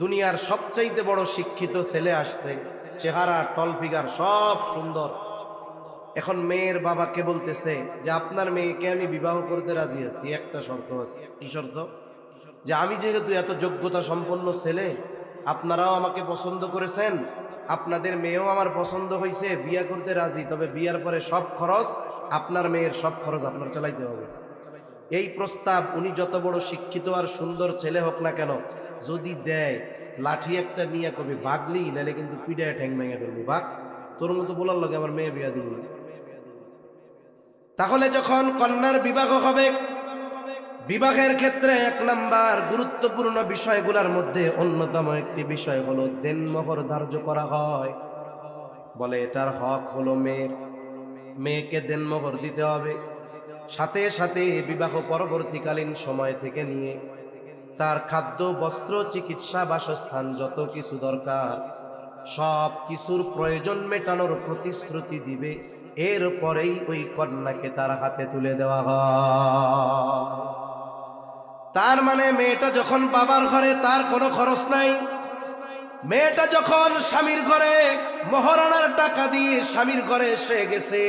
Speaker 1: দুনিয়ার সবচাইতে বড় শিক্ষিত ছেলে আসছে, চেহারা টল ফিগার সব সুন্দর। এখন মেয়ের বাবাকে বলতেছে যে আপনার মেয়েকে আমি বিবাহ করতে রাজি আছি, একটা শর্ত আছে। কি শর্ত? যে আমি যেহেতু এত যোগ্যতা সম্পন্ন ছেলে, আপনারাও আমাকে পছন্দ করেছেন, আপনাদের মেয়েও আমার পছন্দ হয়েছে, বিয়ে করতে রাজি, তবে বিয়ার পরে সব খরচ আপনার মেয়ের, সব খরচ আপনার চালাইতে হবে। এই প্রস্তাব উনি যত বড় শিক্ষিত আর সুন্দর ছেলে হোক না কেন যদি দেয়, লাঠি একটা নিয়ে কবি ভাগলি, নাহলে কিন্তু পিড়ায় ঠ্যাং ভেঙে ফেলবি, ভাগ, তোর মতো বলার লগে আমার মেয়ে বিয়া দিল। তাহলে যখন কন্যার বিবাহ হবে, বিবাহের ক্ষেত্রে 1 নাম্বার গুরুত্বপূর্ণ বিষয়গুলোর মধ্যে অন্যতম একটি বিষয় হলো দেনমোহর ধার্য করা হয়। বলে এটার হক হলো মেয়ের, মেয়েকে দেনমোহর দিতে হবে। সাথে সাথে বিবাহ পরবর্তীকালীন সময় থেকে নিয়ে তার খাদ্য বস্ত্র চিকিৎসা বাসস্থান যত কিছু দরকার সব কিছুর প্রয়োজন মেটানোর প্রতিশ্রুতি দিবে। এরপরেই ওই কন্যাকে তার হাতে তুলে দেওয়া হয়। তার মানে মেয়েটা যখন বাবার ঘরে তার কোনো খরচ নাই, মেয়েটা যখন স্বামীর ঘরে মহারণার টাকা দিয়ে স্বামীর ঘরে এসে গেছে,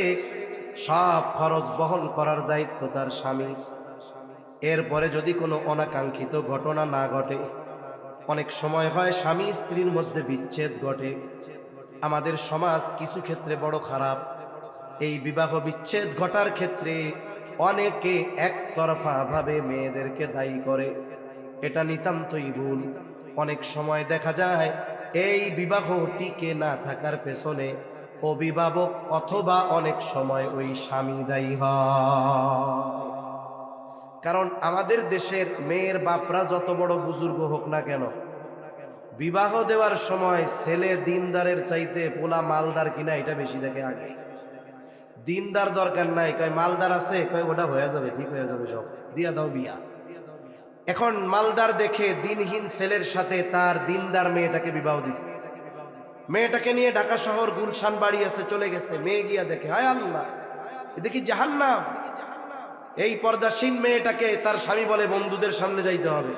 Speaker 1: সব খরচ বহন করার দায়িত্ব তার স্বামীর। এরপরে যদি কোনো অনাকাঙ্ক্ষিত ঘটনা না ঘটে, অনেক সময় হয় স্বামী স্ত্রীর মধ্যে বিচ্ছেদ ঘটে। আমাদের সমাজ কিছু ক্ষেত্রে বড় খারাপ, এই বিবাহ বিচ্ছেদ ঘটার ক্ষেত্রে অনেকে একতরফা ভাবে মেয়েদেরকে দায়ী করে, এটা নিতান্তই ভুল। অনেক সময় দেখা যায় এই বিবাহ টিকে না থাকার পেছনে অভিভাবক অথবা অনেক সময় ওই স্বামী দায়ী হয়। কারণ আমাদের দেশের মেয়ের বাপরা যত বড় বুজুর্গ হোক না কেন, বিবাহ দেওয়ার সময় ছেলে দিনদারের চাইতে পোলা মালদার কিনা এটা বেশি দেখে আগে। দিনদার দরকার নাই, কয় মালদার আছে, কয় ওটা হয়ে যাবে, ঠিক হয়ে যাবে, সব দিয়া দাও বিয়া। এখন মালদার দেখে দিনহীন ছেলের সাথে তার দিনদার মেয়েটাকে বিবাহ দিচ্ছে। মেয়েটাকে নিয়ে ঢাকা শহর গুলশান বাড়ি আছে, চলে গেছে। মেয়ে গিয়া দেখে, হায় আল্লাহ, এ দেখি জাহান্নাম। এই পর্দাসীন মেয়েটাকে তার স্বামী বলে বন্ধুদের সামনে যাইতে হবে,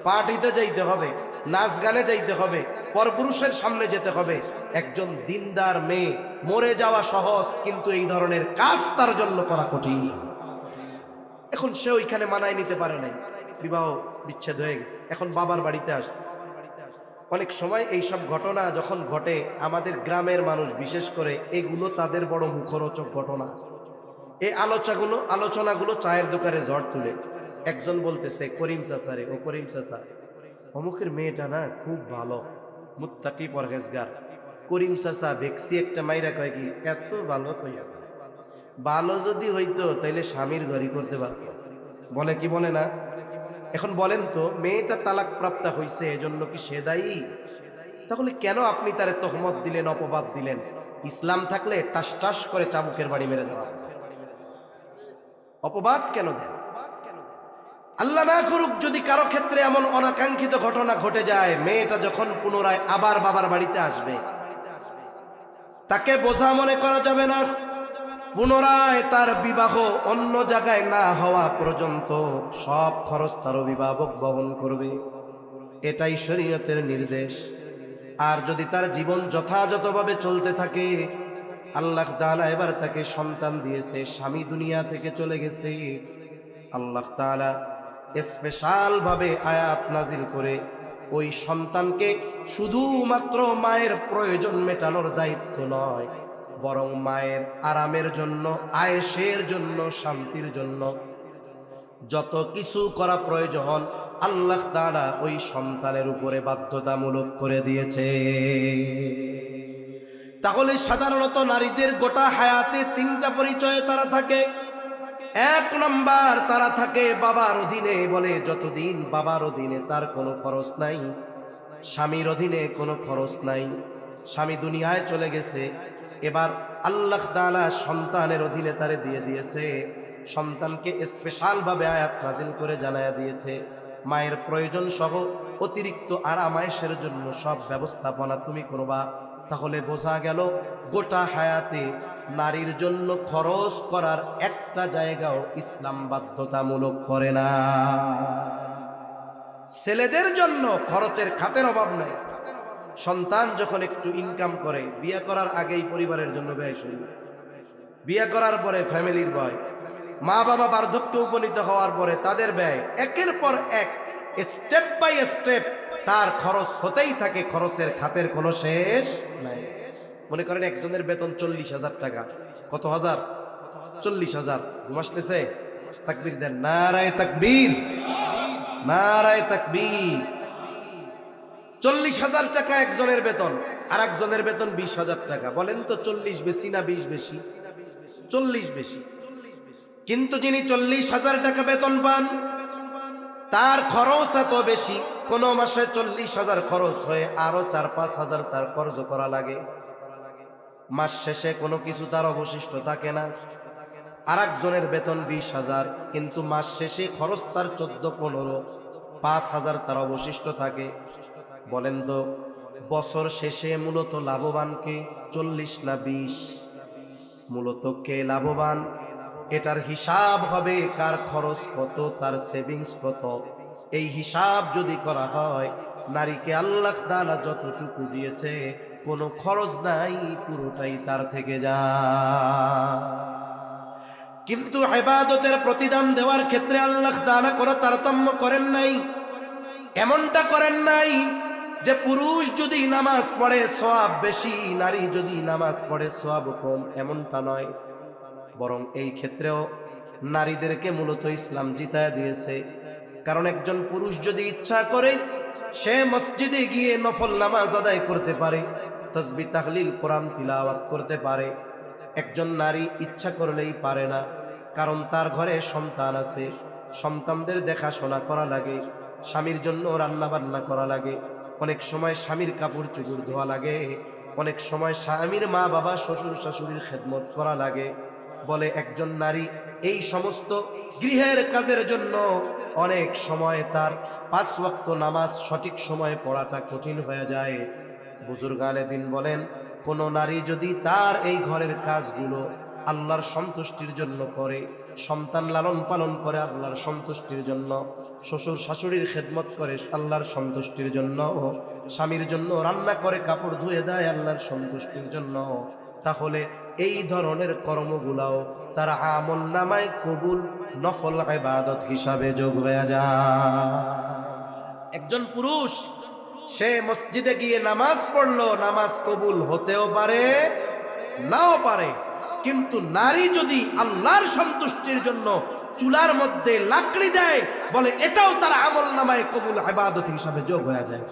Speaker 1: পার্টিতে যাইতে হবে, নাচ গানে যাইতে হবে, পরপুরুষের সামনে যেতে হবে। একজন দিনদার মেয়ে মরে যাওয়া সহজ, কিন্তু এই ধরনের কাজ তার জন্য করা কঠিন। এখন সে ওইখানে মানায় নিতে পারে নাই, বিবাহ বিচ্ছেদ হয়ে গেছে, এখন বাবার বাড়িতে আসছে। অনেক সময় এইসব ঘটনা যখন ঘটে, আমাদের গ্রামের মানুষ বিশেষ করে এগুলো তাদের বড় মুখরোচক ঘটনা। এই আলোচনাগুলো চায়ের দোকানে ঝড় তুলে। একজন বলতেছে, করিম চাচা রে, ও করিম চাচা, অমুকের মেয়েটা না খুব ভালো, মুত্তাকি পরহেজগার। করিম চাচা ভেক্সি একটা মাইরা কয় কি, এত ভালো কইয়া, ভালো যদি হইতো তাইলে স্বামীর ঘরই করতে পারত। বলে কি বলে না? এখন বলেন তো, মেয়েটা তালাক প্রাপ্তা হইছে, এজন্য কি সে দায়ী? তাহলে কেন আপনি তারে তহমত দিলেন, অপবাদ দিলেন? ইসলাম থাকলে টাস টাস করে চাবুকের বাড়ি মেরে দেওয়া, অপবাদ কেন দেন? আল্লাহ না করুক যদি কারো ক্ষেত্রে এমন অনাকাঙ্ক্ষিত ঘটনা ঘটে যায়, মেয়েটা যখন পুনরায় আবার বাবার বাড়িতে আসবে, তাকে বোঝা মনে করা যাবে না। পুনরায় তার বিবাহ অন্য জায়গায় না হওয়া পর্যন্ত সব খরচ তার অভিভাবক বহন করবে। এটাই শরীয়তের নির্দেশ। আর যদি তার জীবন যথাযথভাবে চলতে থাকে, আল্লাহ তাআলা এবার তাকে সন্তান দিয়েছে, স্বামী দুনিয়া থেকে চলে গেছে, আল্লাহ তাআলা স্পেশাল ভাবে আয়াত নাজিল করে ওই সন্তানকে শুধুমাত্র মায়ের প্রয়োজন মেটানোর দায়িত্ব নয়, বরং মায়ের আরামের জন্য, আয়েশের জন্য, শান্তির জন্য যত কিছু করা প্রয়োজন আল্লাহ তাআলা ওই সন্তানের উপরে বাধ্যতামূলক করে দিয়েছে। তাহলে সাধারণত নারীদের গোটা হায়াতে তিনটা পরিচয়ে তারা থাকে। এক নাম্বার, তারা থাকে বাবার অধীনে। বলে যতদিন বাবার অধীনে তার কোনো খরচ নাই, স্বামীর অধীনে কোনো খরচ নাই, স্বামী দুনিয়ায় চলে গেছে, এবার আল্লাহ তাআলা সন্তানের অধীনে তারে দিয়ে দিয়েছে। সন্তানকে স্পেশাল ভাবে আয়াত নাজিল করে জানায়া দিয়েছে, মায়ের প্রয়োজন সহ অতিরিক্ত আরাম আয়েশের জন্য সব ব্যবস্থাপনা তুমি করবা। তাহলে বোঝা গেল গোটা হায়াতে নারীর জন্য খরচ করার একটা জায়গাও ইসলাম বাধ্যতামূলক করে না। ছেলেদের জন্য খরচের খাতের অভাব নাই। সন্তান যখন একটু ইনকাম করে, বিয়ে করার আগেই পরিবারের জন্য ব্যয় শুরু, বিয়ে করার পরে ফ্যামিলির ব্যয়, মা বাবা বার্ধক্যে উপনীত হওয়ার পরে তাদের ব্যয়, একের পর এক স্টেপ বাই স্টেপ তার খরচ হতেই থাকে। খরচের খাতের কোনো শেষ নাই। মনে করেন একজনের বেতন 40,000 টাকা। কত হাজার? 40,000। ঘুম আসতেছে? তাকবীর দেন, নারায়ে তাকবীর, নারায়ে তাকবীর। 40,000 টাকা একজনের বেতন, আর একজনের বেতন 20,000 টাকা। বলেন তো 40 বেশি না 20 বেশি? 40 বেশি। কিন্তু যিনি 40,000 টাকা বেতন পান, তার খরচ এত বেশি, কোন মাসে 40,000 খরচ হয়ে আরো 4-5 হাজার তার খরচ করা লাগে। মাস শেষে কোনো কিছু তার অবশিষ্ট থাকে না। আর একজনের বেতন 20,000, কিন্তু মাস শেষে খরচ তার 14-15, 5,000 তার অবশিষ্ট থাকে। বলেন তো বছর শেষে মূলত লাভবান কে? 40 না 20? মূলত কে লাভবান? এটার হিসাব হবে কার খরচ কত, তার সেভিংস কত। এই হিসাব যদি করা হয়, নারীকে আল্লাহ তাআলা যতটুকু দিয়েছে কোনো খরচ নাই, পুরোটাই তার থেকে যায়। কিন্তু ইবাদতের প্রতিদান দেওয়ার ক্ষেত্রে আল্লাহ তাআলা কোনো তারতম্য করেন নাই। এমনটা করেন নাই যে পুরুষ যদি নামাজ পড়ে সওয়াব বেশি, নারী যদি নামাজ পড়ে সওয়াব কম, এমনটা নয়। বরং এই ক্ষেত্রেও নারীদেরকে মূলত ইসলাম জিতায় দিয়েছে। কারণ একজন পুরুষ যদি ইচ্ছা করে সে মসজিদে গিয়ে নফল নামাজ আদায় করতে পারে, তাসবিহ তাহলিল কোরআন তিলাওয়াত করতে পারে। একজন নারী ইচ্ছা করলেই পারে না, কারণ তার ঘরে সন্তান আছে, সন্তানদের দেখাশোনা করা লাগে, স্বামীর জন্য রান্না বান্না করা লাগে, অনেক সময় স্বামীর কাপড় চোপড় ধোয়া লাগে, অনেক সময় স্বামীর মা বাবা শ্বশুর শাশুড়ির খেদমত করা লাগে। বলে একজন নারী এই সমস্ত গৃহের কাজের জন্য অনেক সময় তার 5 ওয়াক্ত নামাজ সঠিক সময়ে পড়াটা কঠিন হয়ে যায়। বুজুর্গানে দিন বলেন, কোন নারী যদি তার এই ঘরের কাজগুলো আল্লাহর সন্তুষ্টির জন্য করে, সন্তান লালন পালন করে আল্লাহর সন্তুষ্টির জন্য, শ্বশুর শাশুড়ির খেদমত করে আল্লাহর সন্তুষ্টির জন্য, স্বামীর জন্য রান্না করে কাপড় ধুয়ে দেয় আল্লাহর সন্তুষ্টির জন্য, তাহলে এই ধরনের কর্মগুলাও তার আমল নামায় কবুল নফল ইবাদত হিসাবে যোগ হয়ে যায়। একজন পুরুষ সে মসজিদে গিয়ে নামাজ পড়লো, নামাজ কবুল হতেও পারে নাও পারে, কিন্তু নারী যদি আল্লাহর সন্তুষ্টির জন্য চুলার মধ্যে লাকড়ি দেয়, বলে এটাও তার আমল নামায় কবুল ইবাদত হিসাবে যোগ হয়ে যায়।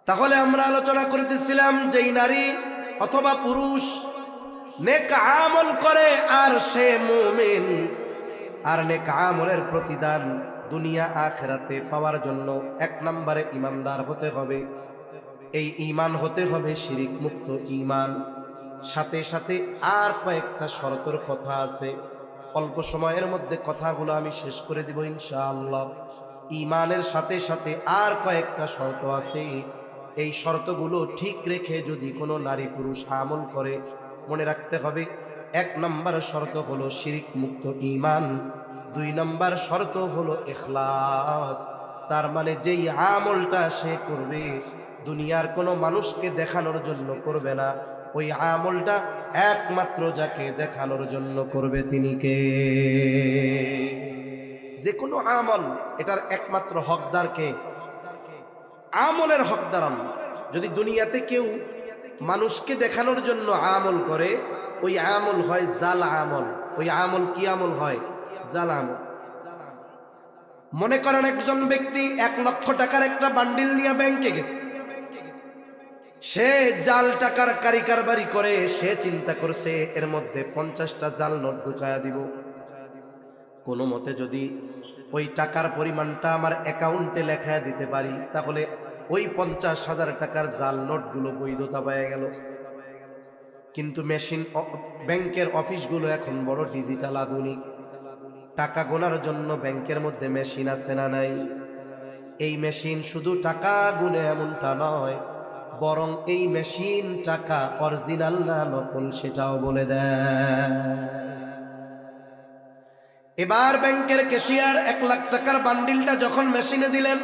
Speaker 1: তাহলে আমরা আলোচনা করতেছিলাম যে নারী অথবা পুরুষ নেক আমল করে আর সে মুমিন, আর নেক আমলের প্রতিদান দুনিয়া আখিরাতে পাওয়ার জন্য 1 নম্বরে ঈমানদার হতে হবে। এই ঈমান হতে হবে শিরিক মুক্ত ঈমান। সাথে সাথে আর কয়েকটা শর্তের কথা আছে, অল্প সময়ের মধ্যে কথাগুলো আমি শেষ করে দিব ইনশাআল্লাহ। ঈমানের সাথে সাথে আর কয়েকটা শর্ত আছে, এই শর্তগুলো ঠিক রেখে যদি কোনো নারী পুরুষ আমল করে, মনে রাখতে হবে 1 নম্বর শর্ত হলো শিরিক মুক্ত ঈমান, 2 নম্বর শর্ত হলো ইখলাস। তার মানে যেই আমলটা সে করবে দুনিয়ার কোনো মানুষকে দেখানোর জন্য করবে না, ওই আমলটা একমাত্র যাকে দেখানোর জন্য করবে তিনি কে? যে কোনো আমল এটার একমাত্র হকদার কে? আমলের হকদার আল্লাহ। যদি দুনিয়াতে কেউ মানুষকে দেখানোর জন্য আমল করে, ওই আমল হয় জাল আমল। ওই আমল কি আমল হয়? জাল আমল। মনে করেন একজন ব্যক্তি 1 লক্ষ টাকার একটা বান্ডিল নিয়ে ব্যাংকে গেছে, সে জাল টাকার কারবারি করে, সে চিন্তা করছে এর মধ্যে 50টা জাল নোট ঢুকায়া দিব, কোনো মতে যদি ওই টাকার পরিমাণটা আমার অ্যাকাউন্টে লেখা দিতে পারি, তাহলে ওই 50,000 টাকার জাল নোটগুলো বৈধতা পেয়ে গেল। কিন্তু মেশিন, ব্যাংকের অফিসগুলো এখন বড় ডিজিটাল আধুনিক, টাকা গোনার জন্য ব্যাংকের মধ্যে মেশিন আছে না নাই? এই মেশিন শুধু টাকা গুনে এমনটা নয়, বরং এই মেশিন টাকা অরিজিনাল না নকল সেটাও বলে দেয়। এবার ব্যাংকের ক্যাশিয়ার 1 লাখ টাকার বান্ডিলটা যখন মেশিনে দিলেন,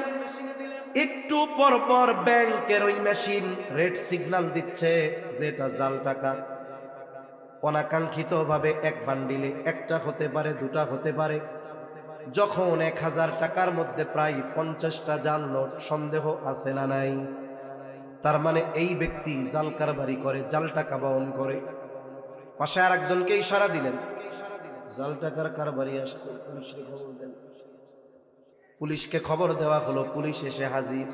Speaker 1: একটু পর পর ব্যাংকের ওই মেশিন রেড সিগন্যাল দিচ্ছে যেটা জাল টাকা। অনাকাঙ্ক্ষিত ভাবে 1 বান্ডিলে 1টা হতে পারে, 2টা হতে পারে। যখন 1000 টাকার মধ্যে প্রায় 50টা জাল নোট, সন্দেহ আছে না নাই? তার মানে এই ব্যক্তি জাল কারবারি করে, জাল টাকা বহন করে। পাশে আর একজনকে ইশারা দিলেন, জাল টাকার কারবারি আসছে, পুলিশকে খবর দেন। পুলিশকে খবর দেওয়া হলো, পুলিশ এসে হাজির।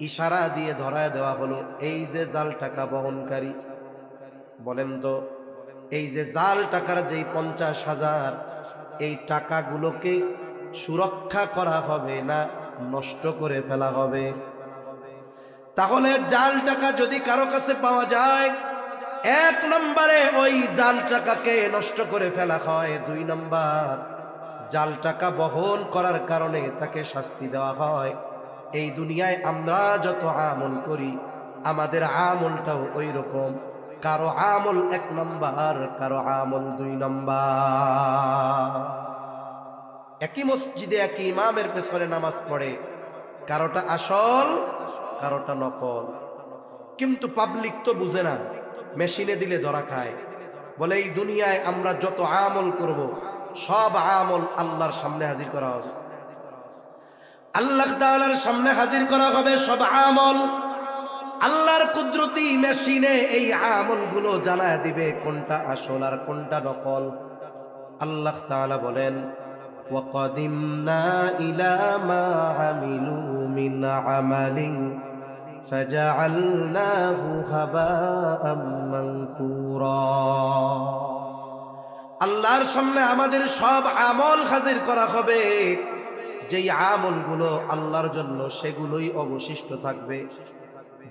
Speaker 1: ইশারা দিয়ে ধরায় দেওয়া হলো এই যে জাল টাকা বহনকারী। বলেন তো, এই যে জাল টাকার যেই 50,000, এই টাকাগুলোকে সুরক্ষা করা হবে না নষ্ট করে ফেলা হবে? তাহলে জাল টাকা যদি কারো কাছে পাওয়া যায়, 1 নম্বরে ওই জাল টাকাকে নষ্ট করে ফেলা হয়, 2 নম্বর জাল টাকা বহন করার কারণে তাকে শাস্তি দেওয়া হয়। এই দুনিয়ায় আমরা যত আমল করি, আমাদের আমলটাও ওই রকম, কারো আমল 1 নম্বর, কারো আমল 2 নম্বর। একই মসজিদে একই ইমামের পেছনে নামাজ পড়ে, কারোটা আসল, কারোটা নকল। কিন্তু পাবলিক তো বুঝে না, মেশিনে দিলে ধরা খায়। বলে এই দুনিয়ায় আমরা যত আমল করব, সব আমল আল্লাহর সামনে হাজির করা হবে, আল্লাহ তাআলার সামনে হাজির করা হবে সব আমল। আল্লাহর কুদরতি মেশিনে এই আমলগুলো জানায় দিবে কোনটা আসল আর কোনটা নকল। আল্লাহ তাআলা বলেন, وَقَدِمْنَا إِلَى مَا عَمِلُوا مِنْ عَمَلٍ فجعلناه هباء منثورا। আল্লাহর সামনে আমাদের সব আমল হাজির করা হবে, যেই আমলগুলো আল্লাহর জন্য সেগুলোই অবশিষ্ট থাকবে।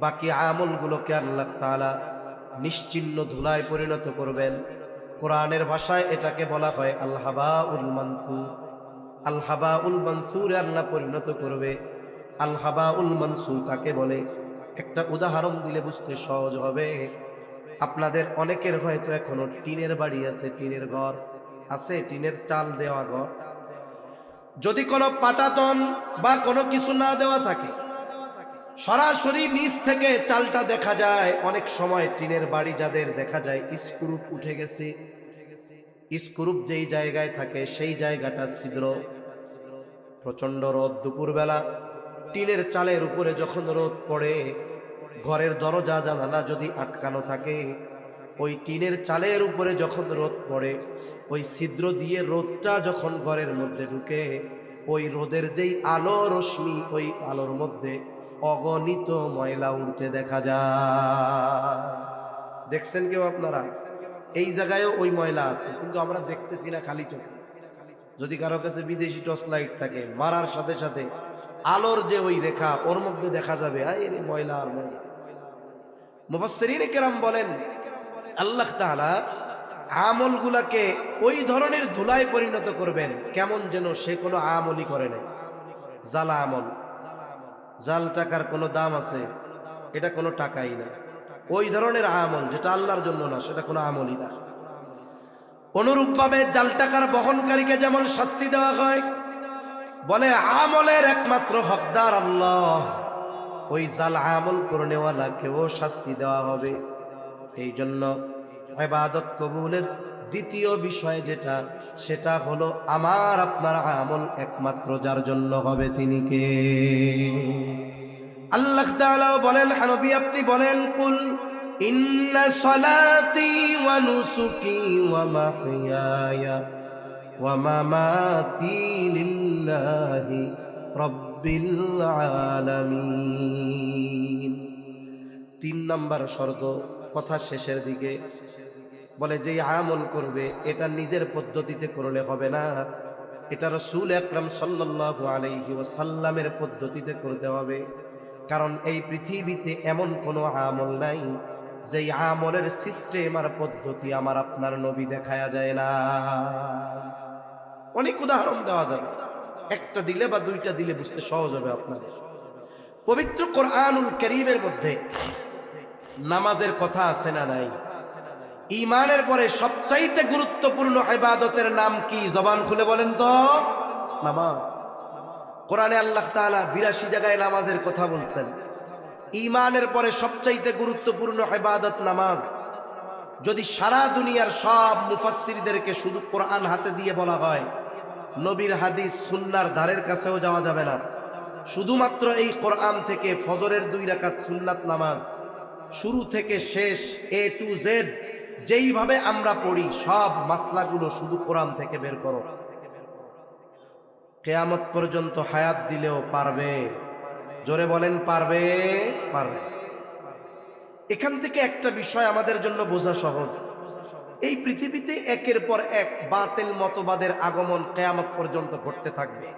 Speaker 1: বাকি আমলগুলোকে আল্লাহ তাআলা নিশ্চিহ্ন ধুলায় পরিণত করবেন। কোরআনের ভাষায় এটাকে বলা হয় আল হাবাউল মানসুর। আল হাবাউল মানসুরে আল্লাহ পরিণত করবে। আল হাবাউল মানসুর কাকে বলে? একটা উদাহরণ দিলে বুঝতে সহজ হবে। আপনাদের অনেকের হয়তো এখনো টিনের বাড়ি আছে, টিনের ঘর আছে, টিনের চাল দেওয়া ঘর। যদি কোনো পাটাতন বা কোনো কিছু না দেওয়া থাকে, সরাসরি নিচ থেকে চালটা দেখা যায়। অনেক সময় টিনের বাড়ি যাদের দেখা যায় স্ক্রুপ উঠে গেছে, স্ক্রুপ যেই জায়গায় থাকে সেই জায়গাটা ছিদ্র। প্রচন্ড রোদ, দুপুরবেলা টিনের চালের উপরে যখন রোদ পড়ে, ঘরের দরজা জানালা যদি আটকানো থাকে, ওই টিনের চালের উপরে যখন রোদ পড়ে, ওই ছিদ্র দিয়ে রোদটা যখন ঘরের মধ্যে ঢুকে, ওই রোদের যেই আলো রশ্মি, ওই আলোর মধ্যে অগণিত ময়লা উঠতে দেখা যায়। দেখছেন কেউ আপনারা? এই জায়গায়ও ওই ময়লা আছে, কিন্তু আমরা দেখতেছি না খালি চোখে। যদি কারো কাছে বিদেশি টর্চ লাইট থাকে, মারার সাথে সাথে আলোর যে ওই রেখা, ওর মধ্যে দেখা যাবে আরে ময়লা আর ময়লা। মুফাসসিরিনে কেরাম বলেন আল্লাহ তাআলা আমলগুলাকে ওই ধরনের ধুলায় পরিণত করবেন, কেমন যেন সে কোনো আমলই করে নাই। জালা আমল, জাল টাকার কোনো দাম আছে? এটা কোনো টাকাই না। ওই ধরনের আমল যেটা আল্লাহর জন্য না, সেটা কোনো আমলই না। অনুরূপভাবে জাল টাকার বহনকারীকে যেমন শাস্তি দেওয়া হয়, বলে আমলের একমাত্র হকদার আল্লাহ, ওই জাল আমল করনেওয়ালাকেও শাস্তি দেওয়া হবে। এই জন্য ইবাদত কবুলের দ্বিতীয় বিষয় যেটা, সেটা হলো আমার আপনার আমল একমাত্র যার জন্য হবে তিনি কে? আল্লাহ তাআলা বলেন, নবী আপনি বলেন, কুল ইন্না সালাতি ওয়া নুসুকি ওয়া মাহইয়ায়া ওয়া মামাতি লিল্লাহি রাব্বিল আলামিন। 3 নাম্বার শর্ত কথা শেষের দিকে বলে, যে আমল করবে এটা নিজের পদ্ধতিতে করলে হবে না, এটা রাসূল আকরাম সাল্লাল্লাহু আলাইহি ওয়াসাল্লামের পদ্ধতিতে করতে হবে। কারণ এই পৃথিবীতে এমন কোনো আমল নাই যেই আমলের সিস্টেম আর পদ্ধতি আমার আপনার নবী দেখায়া যায় না। অনেক উদাহরণ দেওয়া যাবে, একটা দিলে বা দুইটা দিলে বুঝতে সহজ হবে আপনাদের। পবিত্র কোরআনুল কারীমের মধ্যে নামাজের কথা আছে না নাই? ঈমানের পরে সবচাইতে গুরুত্বপূর্ণ ইবাদতের নাম কি? জবান খুলে বলেন তো। নামাজ। কোরআনে আল্লাহ তাআলা 82 জায়গায় নামাজের কথা বলছেন। ঈমানের পরে সবচাইতে গুরুত্বপূর্ণ ইবাদত নামাজ। যদি সারা দুনিয়ার সব মুফাসসিরদেরকে শুধু কোরআন হাতে দিয়ে বলা হয়, নবীর হাদিস সুন্নাহর ধারের কাছেও যাওয়া যাবে না। শুধুমাত্র এই কোরআন থেকে ফজরের 2 রাকাত সুন্নাত নামাজ শুরু থেকে শেষ A to Z যেইভাবে আমরা পড়ি, সব মাসলাগুলো শুধু কোরআন থেকে বের করো। কিয়ামত পর্যন্ত হায়াত দিলেও পারবে? জোরে বলেন, পারবে? পারবে। এখান থেকে একটা বিষয় আমাদের জন্য বোঝা সহজ। এই পৃথিবীতে একের পর এক বাতিল মতবাদের আগমন কিয়ামত পর্যন্ত ঘটতে থাকবে,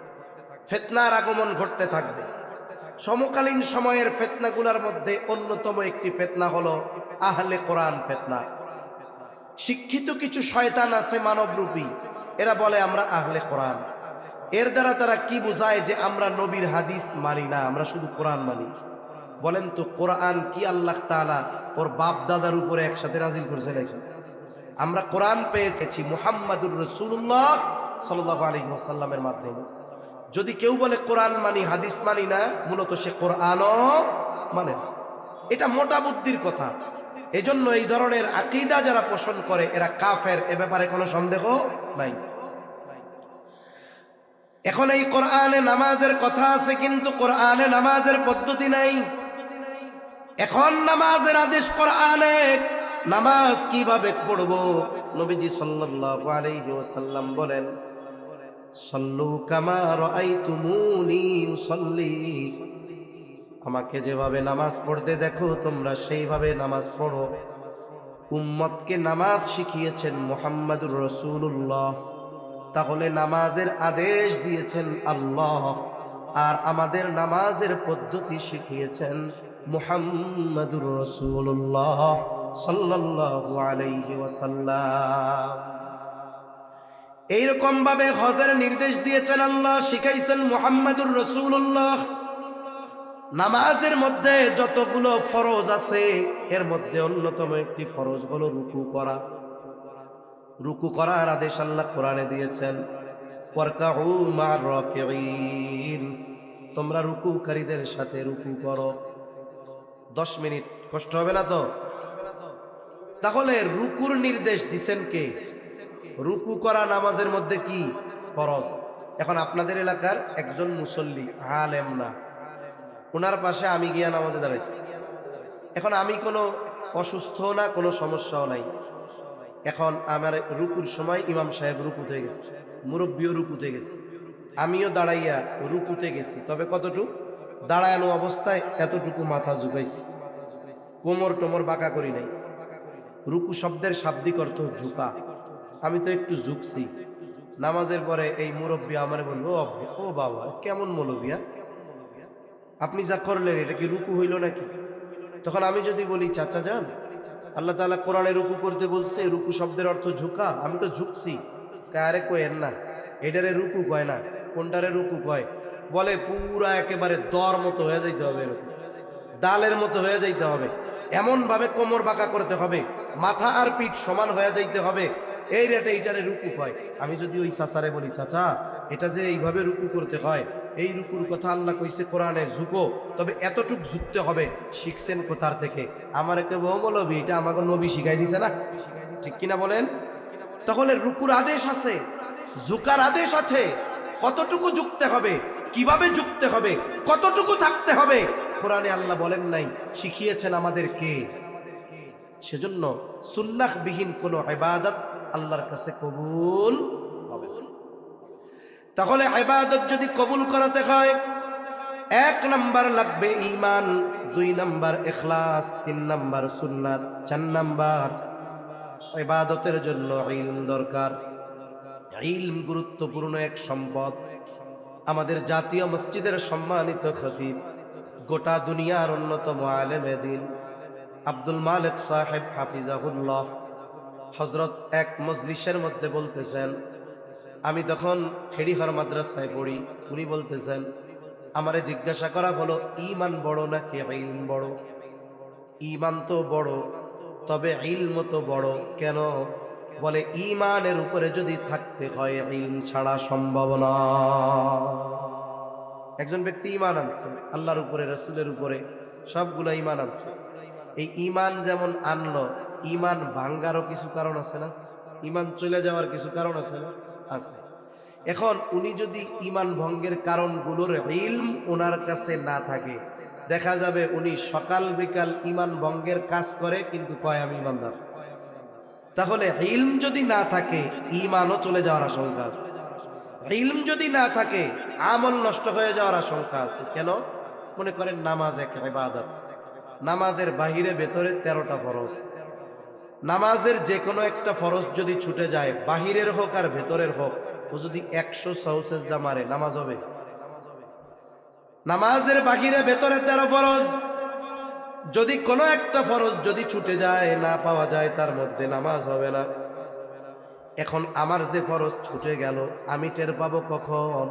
Speaker 1: ফিতনার আগমন ঘটতে থাকবে। সমকালীন সময়ের ফিতনাগুলোর মধ্যে অন্যতম একটি ফিতনা হলো আহলে কোরআন ফিতনা। শিক্ষিত কিছু শয়তান আছে মানবরূপী, এরা বলে আমরা আহলে কোরআন। এর দ্বারা তারা কি বোঝায়? যে আমরা নবীর হাদিস মানি না, আমরা শুধু কোরআন মানি। বলেন তো, কোরআন কি আল্লাহ তাআলা ওর বাপ দাদার উপরে একসাথে নাজিল করেছে নাকি? আমরা কোরআন পেয়েছি মুহাম্মাদুর রাসূলুল্লাহ সাল্লাল্লাহু আলাইহি ওয়াসাল্লামের মাধ্যমে। যদি কেউ বলে কোরআন মানি হাদিস মানি না, মূলত সে কোরআনও মানে না। এটা মোটা বুদ্ধির কথা। এজন্য এই ধরনের আকীদা যারা পোষণ করে এরা কাফের, এ ব্যাপারে কোনো সন্দেহ নাই। এখন এই কোরআনে নামাজের কথা আছে, কিন্তু কোরআনে নামাজের পদ্ধতি নাই। এখন নামাজের আদেশ কোরআনে, নামাজ কিভাবে পড়বো? নবীজি সাল্লাল্লাহু আলাইহি ওয়াসাল্লাম বলেন, সল্লু কামা রাআইতুমুনি উসাল্লি, আমাকে যেভাবে নামাজ পড়তে দেখো তোমরা সেইভাবে নামাজ পড়ো। উম্মতকে নামাজ শিখিয়েছেন মুহাম্মাদুর রাসূলুল্লাহ, তাহলে নামাজের আদেশ দিয়েছেন আল্লাহ, আর আমাদের নামাজের পদ্ধতি শিখিয়েছেন মুহাম্মাদুর রাসূলুল্লাহ সাল্লাল্লাহু আলাইহি ওয়াসাল্লাম। এইরকম ভাবে হজের নির্দেশ দিয়েছেন আল্লাহ, শিখাইছেন মুহাম্মাদুর রাসূলুল্লাহ। নামাজের মধ্যে যতগুলো ফরজ আছে এর মধ্যে অন্যতম একটি ফরজ হলো রুকু করা। রুকু করার আদেশ আল্লাহ কোরআনে দিয়েছেন, ওয়ারকাউ মা'র রাকিঈন, তোমরা রুকুকারীদের সাথে রুকু করো। 10 মিনিট কষ্ট হবে না তো? তাহলে রুকুর নির্দেশ দিছেন কে? রুকু করা নামাজের মধ্যে কি ফরজ। এখন আপনাদের এলাকার একজন মুসল্লি, আলেম না, ওনার পাশে আমি গিয়া নামাজে দাঁড়াইছি। এখন আমি কোনো অসুস্থ না, কোনো সমস্যাও নাই। এখন আমার রুকুর সময় ইমাম সাহেব রুকুতে গেছে, মুরব্বীও রুকুতে গেছে, আমিও দাঁড়াইয়া রুকুতে গেছি। তবে কতটুকু দাঁড়ানো অবস্থায় এতটুকু মাথা ঝুঁকাইছি, কোমর টোমর বাঁকা করি নাই। রুকু শব্দের শাব্দিক অর্থ ঝুঁকা, আমি তো একটু ঝুঁকছি। নামাজের পরে এই মুরব্বী আমারে বলবো, ও বাবা কেমন মৌলবিয়া, আপনি যা করলেন এটা কি রুকু হইল নাকি? তখন আমি যদি বলি, চাচা যান, আল্লাহ তাআলা কোরআনে রুকু করতে বলছে, রুকু শব্দের অর্থ ঝুঁকা, আমি তো ঝুঁকছি। কারে কয়েন না, এটারে রুকু কয় না, কোনটারে রুকু কয়? বলে পুরা একেবারে দর মতো হয়ে যাইতে হবে, ডালের মতো হয়ে যাইতে হবে, এমন ভাবে কোমর বাঁকা করতে হবে, মাথা আর পিঠ সমান হয়ে যাইতে হবে, এই রেটে এইটারে রুকু কয়। আমি যদি ওই চাচারে বলি, চাচা এটা যে এইভাবে রুকু করতে হয়, এই রুকুর কথা আল্লাহ কইছে কোরআনে, ঝুঁকো, তবে এতটুক ঝুঁকতে হবে, শিখছেন কোথার থেকে? আমার একটা বৌমলবি, এটা আমাকে নবী শিখাই দিছে না, ঠিক কিনা বলেন? তাহলে রুকুর আদেশ আছে, ঝুঁকার আদেশ আছে, কতটুকু ঝুঁকতে হবে, কিভাবে ঝুঁকতে হবে, কতটুকু থাকতে হবে, কোরআনে আল্লাহ বলেন নাই, শিখিয়েছেন আমাদেরকে। সেজন্য সুন্নাহ বিহীন কোন ইবাদত আল্লাহর কাছে কবুল হবে না। তাহলে ইবাদত যদি কবুল করাতে হয়, 1 নাম্বার লাগবে ঈমান, 2 নাম্বার ইখলাস, 3 নাম্বার সুন্নাত, 4 নাম্বার ইবাদতের জন্য ইলম দরকার। ইলম গুরুত্বপূর্ণ এক সম্পদ। আমাদের জাতীয় মসজিদের সম্মানিত খতিব, গোটা দুনিয়ার অন্যতম আলেমে দ্বীন আব্দুল মালিক সাহেব হাফিজাহুল্লাহ হযরত এক মজলিসের মধ্যে বলতেছেন, আমি তখন খেড়িহার মাদ্রাসায় পড়ি, উনি বলতেছেন, আমারে জিজ্ঞাসা করা হলো, ঈমান বড় নাকি ইলম বড়? ঈমান তো বড়, তবে ইলম তো বড় কেন? বলে, ঈমানের উপরে যদি থাকতে হয় ইলম ছাড়া সম্ভব না। একজন ব্যক্তি ঈমান আনছে আল্লাহর উপরে, রাসূলের উপরে, সবগুলো ঈমান আনছে। এই ঈমান যেমন আনলো, ঈমান ভাঙ্গারও কিছু কারণ আছে না? ঈমান চলে যাওয়ার কিছু কারণ আছে না? আছে। এখন উনি যদি ঈমান ভঙ্গের কারণগুলোর ইলম ওনার কাছে না থাকে, দেখা যাবে উনি সকাল বিকাল ঈমান ভঙ্গের কাজ করে, কিন্তু কয় আমি ঈমানদার। তাহলে ইলম যদি না থাকে ঈমানও চলে যাওয়ার আশঙ্কা আছে। ইলম যদি না থাকে আমল নষ্ট হয়ে যাওয়ার আশঙ্কা আছে। কেন? মনে করেন নামাজ এক ইবাদত, নামাজের বাহিরে ভেতরে 13টা ফরজ। নামাজের যে কোনো একটা ফরজ যদি ছুটে যায়, বাহিরের হোক আর ভেতরের হোক, ও যদি 100 সাজদা মারে, নামাজ হবে? নামাজের বাহিরে ভেতরে 13 ফরজ, যদি কোনো একটা ফরজ যদি ছুটে যায়, না পাওয়া যায়, তার মধ্যে নামাজ হবে না। এখন আমার যে ফরজ ছুটে গেল, আমি টের পাবো কখন?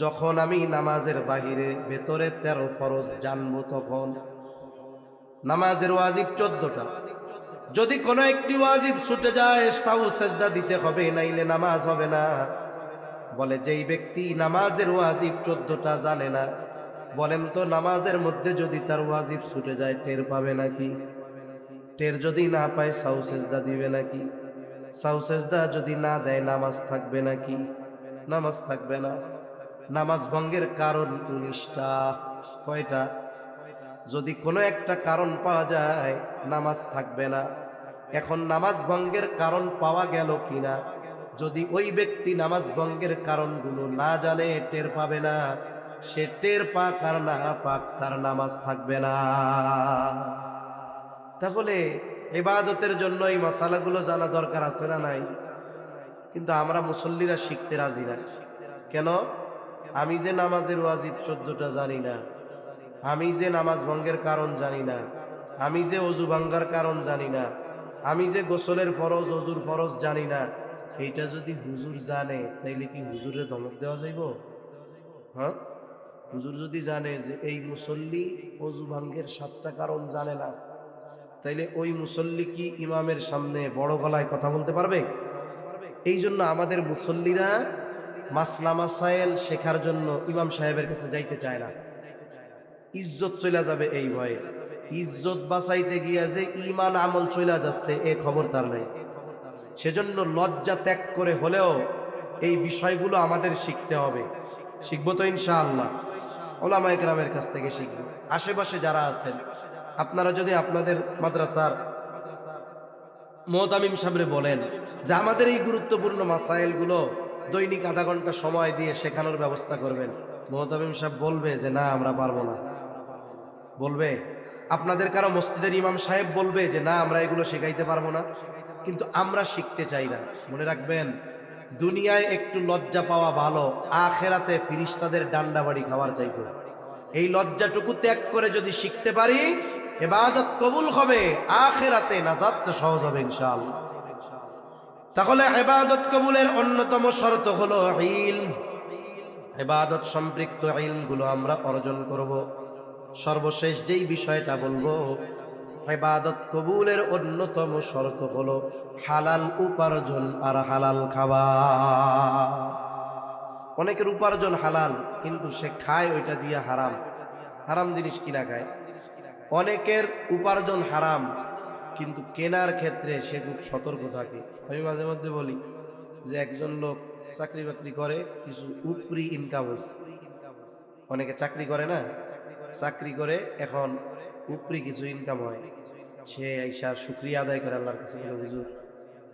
Speaker 1: যখন আমি নামাজের বাহিরে ভেতরে 13 ফরজ জানবো তখন। নামাজের ওয়াজিব 14টা, যদি কোনো একটি ওয়াজিব ছুটে যায়, সাউ সেজদা দিতে হবে, নাইলে নামাজ হবে না। বলে, যেই ব্যক্তি নামাজের ওয়াজিব 14টা জানে না, বলেন তো নামাজের মধ্যে যদি তার ওয়াজিব ছুটে যায় টের পাবে নাকি? টের যদি না পায় সাউ সেজদা দিবে নাকি? সাউ সেজদা যদি না দেয় নামাজ থাকবে নাকি? নামাজ থাকবে না। নামাজ ভঙ্গের কারণ 19টা। কয়টা? যদি কোনো একটা কারণ পাওয়া যায়, নামাজ থাকবে না। এখন নামাজ ভঙ্গের কারণ পাওয়া গেল কিনা, যদি ওই ব্যক্তি নামাজ ভঙ্গের কারণগুলো না জানে, টের পাবে না। সে টের পাক আর না পাক তার নামাজ থাকবে না। তাহলে ইবাদতের জন্য এই মাসালাগুলো জানা দরকার আছে না নাই? কিন্তু আমরা মুসল্লিরা শিখতে রাজি না কেন? আমি যে নামাজের ওয়াজিব 14টা জানি না, আমি যে নামাজ ভঙ্গের কারণ জানি না, আমি যে অজু ভাঙ্গার কারণ জানি না, আমি যে গোসলের ফরজ অজুর ফরজ জানি না, এইটা যদি হুজুর জানে তাইলে কি হুজুরে ধমক দেওয়া যাইব? হ্যাঁ, হুজুর যদি জানে যে এই মুসল্লি অজু ভাঙ্গের 7টা কারণ জানে না, তাইলে ওই মুসল্লি কি ইমামের সামনে বড় গলায় কথা বলতে পারবে? এই জন্য আমাদের মুসল্লিরা মাসলা মাসাইল শেখার জন্য ইমাম সাহেবের কাছে যাইতে চায় না। ইজ্জত চলে যাবে এই ভয়ে। ইজ্জত বাঁচাইতে গিয়া যে ঈমান আমল চলে যাচ্ছে এ খবর তার নাই। সেজন্য লজ্জা ত্যাগ করে হলেও এই বিষয়গুলো আমাদের শিখতে হবে। শিখবো তো ইনশাআল্লাহ, ওলামা ইকরামের কাছ থেকে শিখবো। আশেপাশে যারা আছেন আপনারা যদি আপনাদের মাদ্রাসার মুহতামিম সাহেবরে বলেন যে আমাদের এই গুরুত্বপূর্ণ মাসাইলগুলো দৈনিক আধা ঘন্টা সময় দিয়ে শেখানোর ব্যবস্থা করবেন, মুহতামিম সাহেব বলবে যে না আমরা পারবো না। বলবে আপনাদের কারো মসজিদের ইমাম সাহেব বলবে যে না আমরা এগুলো শেখাইতে পারবো না। কিন্তু আমরা শিখতে চাই না। মনে রাখবেন, দুনিয়ায় একটু লজ্জা পাওয়া ভালো, আখেরাতে ফিরিস্তাদের ডান্ডা বাড়ি খাওয়ার চাইতে। এই লজ্জাটুকু ত্যাগ করে যদি শিখতে পারি, ইবাদত কবুল হবে, আখেরাতে নাজাতটা সহজ হবে ইনশাআল্লাহ। তাহলে ইবাদত কবুলের অন্যতম শর্ত হলো ইলম। ইবাদত সম্পৃক্ত ইলমগুলো আমরা অর্জন করব। সর্বশেষ যেই বিষয়টা বলবো, ইবাদত কবুলের অন্যতম শর্ত হলো হালাল উপার্জন আর হালাল খাওয়া। অনেকের উপার্জন হালাল কিন্তু সে খায় ওইটা দিয়ে হারাম, হারাম জিনিস কিনা খায়। অনেকের উপার্জন হারাম কিন্তু কেনার ক্ষেত্রে সে খুব সতর্ক থাকে। আমি মাঝে মধ্যে বলি যে একজন লোক চাকরি বাকরি করে, কিছু উপরি ইনকাম হয়েছে। অনেকে চাকরি করে না, চাকরি করে এখন উপরি কিছু ইনকাম হয়, সে আইসা শুকরিয়া আদায় করে আল্লাহর কাছে, হুজুর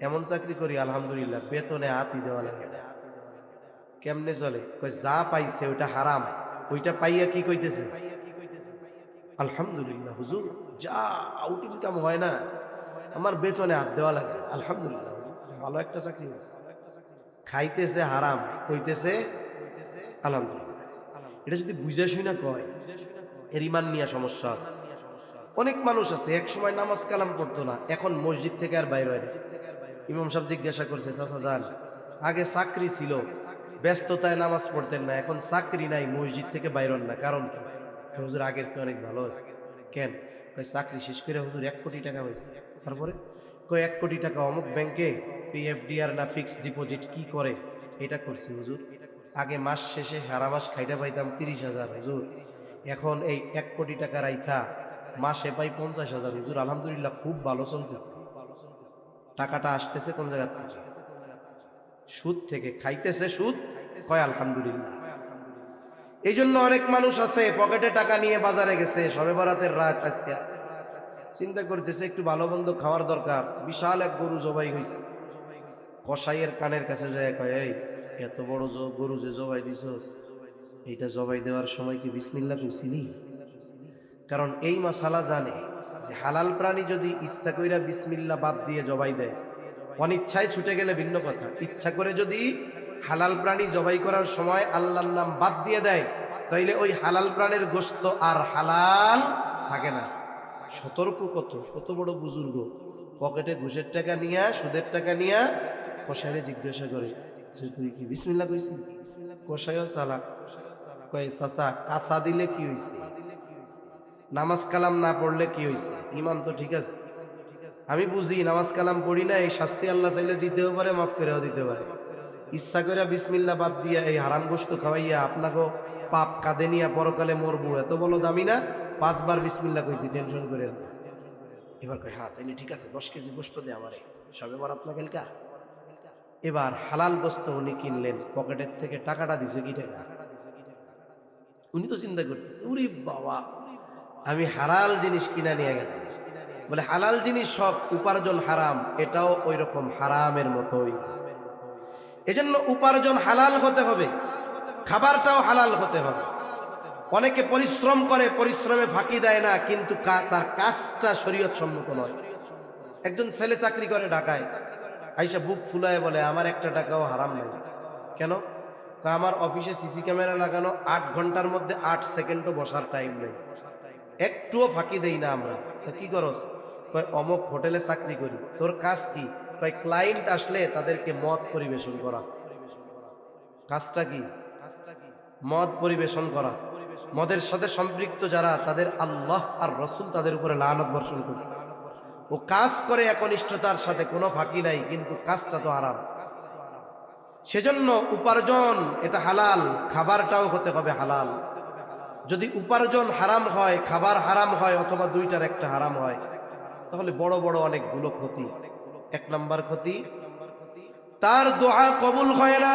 Speaker 1: এমন চাকরি করি আলহামদুলিল্লাহ, বেতনে হাতই দেওয়া লাগে না। কেমনে চলে? কই যা পাইছে ওইটা হারাম, ওইটা পাইয়া কি কইতেছে আলহামদুলিল্লাহ হুজুর, যা আউট ইনকাম হয় না আমার বেতনে হাত দেওয়া লাগে, আলহামদুলিল্লাহ ভালো একটা চাকরি হয়েছে। খাইতেছে হারাম, কইতেছে আলহামদুলিল্লাহ। এটা যদি বুঝে শুনে কয়, এর ইমান নিয়ে সমস্যা আছে। অনেক মানুষ আছে এক সময় নামাজ কালাম পড়তো না, এখন মসজিদ থেকে আর বাইরে হয় না। ইমাম সাহেব জিজ্ঞাসা করছে, চাচা যান, আগে চাকরি ছিল, ব্যস্ততায় নামাজ পড়তেন না, এখন চাকরি নাই, মসজিদ থেকে বাইরন না, কারণ কি? হুজুর আগের চেয়ে অনেক ভালো আছে। কেন? কই চাকরি শেষ করে হুজুর 1 কোটি টাকা হয়েছে। তারপরে কই 1 কোটি টাকা অমুক ব্যাংকে পিএফডিআর না ফিক্সড ডিপোজিট কি করে এটা করছি হুজুর। আগে মাস শেষে সারা মাস খাইটা পাইতাম 30,000 হুজুর, এখন এই 1 কোটি টাকা রাইখা মাসে পাই 50,000 হুজুর, আলহামদুলিল্লাহ খুব ভালো চলতেছে। টাকাটা আসতেছে কোন জায়গা থেকে? সুদ থেকে। খাইতেছে সুদ, কয় আলহামদুলিল্লাহ। এই জন্য অনেক মানুষ আছে পকেটে টাকা নিয়ে বাজারে গেছে, শবে বরাতের রাত, আজকে চিন্তা করতেছে একটু ভালো মন্দ খাওয়ার দরকার, বিশাল এক গরু জবাই হয়েছে। কসাইয়ের কানের কাছে যায় কয়, এই এত বড় গরু যে জবাই দিছস, এইটা জবাই দেওয়ার সময় কি বিসমিল্লাহ কইছিলি? কারণ এই মাসালা জানে যে হালাল প্রাণী যদি ইচ্ছা কইরা বিসমিল্লাহ বাদ দিয়ে জবাই দেয়, অনিচ্ছায় ছুটে গেলে ভিন্ন কথা। ইচ্ছা করে যদি হালাল প্রাণী জবাই করার সময় আল্লাহর নাম বাদ দিয়ে দেয়, তাইলে ওই হালাল প্রাণীর গোশত আর হালাল থাকে না। সতর্ক কত, কত বড় বুজুর্গ পকেটে ঘুষের টাকা নিয়া, সুদের টাকা নিয়া কসাইরে জিজ্ঞাসা করে যে তুই কি বিসমিল্লাহ কইছি? কসাইও চালাক, কয় চাচা কাঁচা দিলে কি হইছে, নামাজ কালাম না পড়লে কি হইছে, ইমান তো ঠিক আছে। আমি বুঝি নামাজ কালাম পড়ি না, এই শাস্তি আল্লাহ চাইলে দিতেও পারে, মাফ করেও দিতে পারে। ইচ্ছা করে বিসমিল্লাহ বাদ দিয়া এই হারাম গোশত খাওয়াইয়া আপনাকে পাপ কাঁধে নিয়ে পরকালে মরবো, এত বলো দামি না? 5 বার বিসমিল্লাহ কইছি, টেনশন করে। এবার কয় হ্যাঁ তাইলে ঠিক আছে, 10 কেজি গোশত দে আমারে, সবে বরাত না কালকা। এবার হালাল গোশত উনি কিনলেন, পকেটের থেকে টাকাটা দিছে কি টাকা? উনি তো চিন্তা করতেছে, উরি বাবা আমি হালাল জিনিস কিনা নিয়ে গেলাম। বলে হালাল জিনিস সব উপার্জন হারাম, এটাও ওই রকম হারামের মতোই। এজন্য উপার্জন হালাল হতে হবে, খাবারটাও হালাল হতে হবে। অনেকে পরিশ্রম করে, পরিশ্রমে ফাঁকি দেয় না, কিন্তু তার কাজটা শরীয়ত সম্মত নয়। একজন ছেলে চাকরি করে ঢাকায়, আইসা বুক ফুলায় বলে আমার একটা টাকাও হারাম নেই। কেন? আমার অফিসে সিসি ক্যামেরা লাগানো, 8 ঘন্টার মধ্যে 8 সেকেন্ডও বসার টাইম নেই, একটুও ফাঁকি দেই না আমরা। তা কি করস? কয় অমুক হোটেলে চাকরি করি। তোর কাজ কি? কয় ক্লায়েন্ট আসলে তাদেরকে মদ পরিবেশন করা। কাজটা কি? মদ পরিবেশন করা। মদের সাথে সম্পৃক্ত যারা, তাদের আল্লাহ আর রসুল তাদের উপরে লানত বর্ষণ করছে। ও কাজ করে একনিষ্ঠতার সাথে, কোনো ফাঁকি নাই, কিন্তু কাজটা তো হারাম। সেজন্য উপার্জন এটা হালাল, খাবারটাও হতে হবে হালাল। যদি উপার্জন হারাম হয়, খাবার হারাম হয়, অথবা দুইটার একটা হারাম হয়, তাহলে বড় বড় অনেকগুলো ক্ষতি। 1 নাম্বার ক্ষতি, তার দোয়া কবুল হয় না।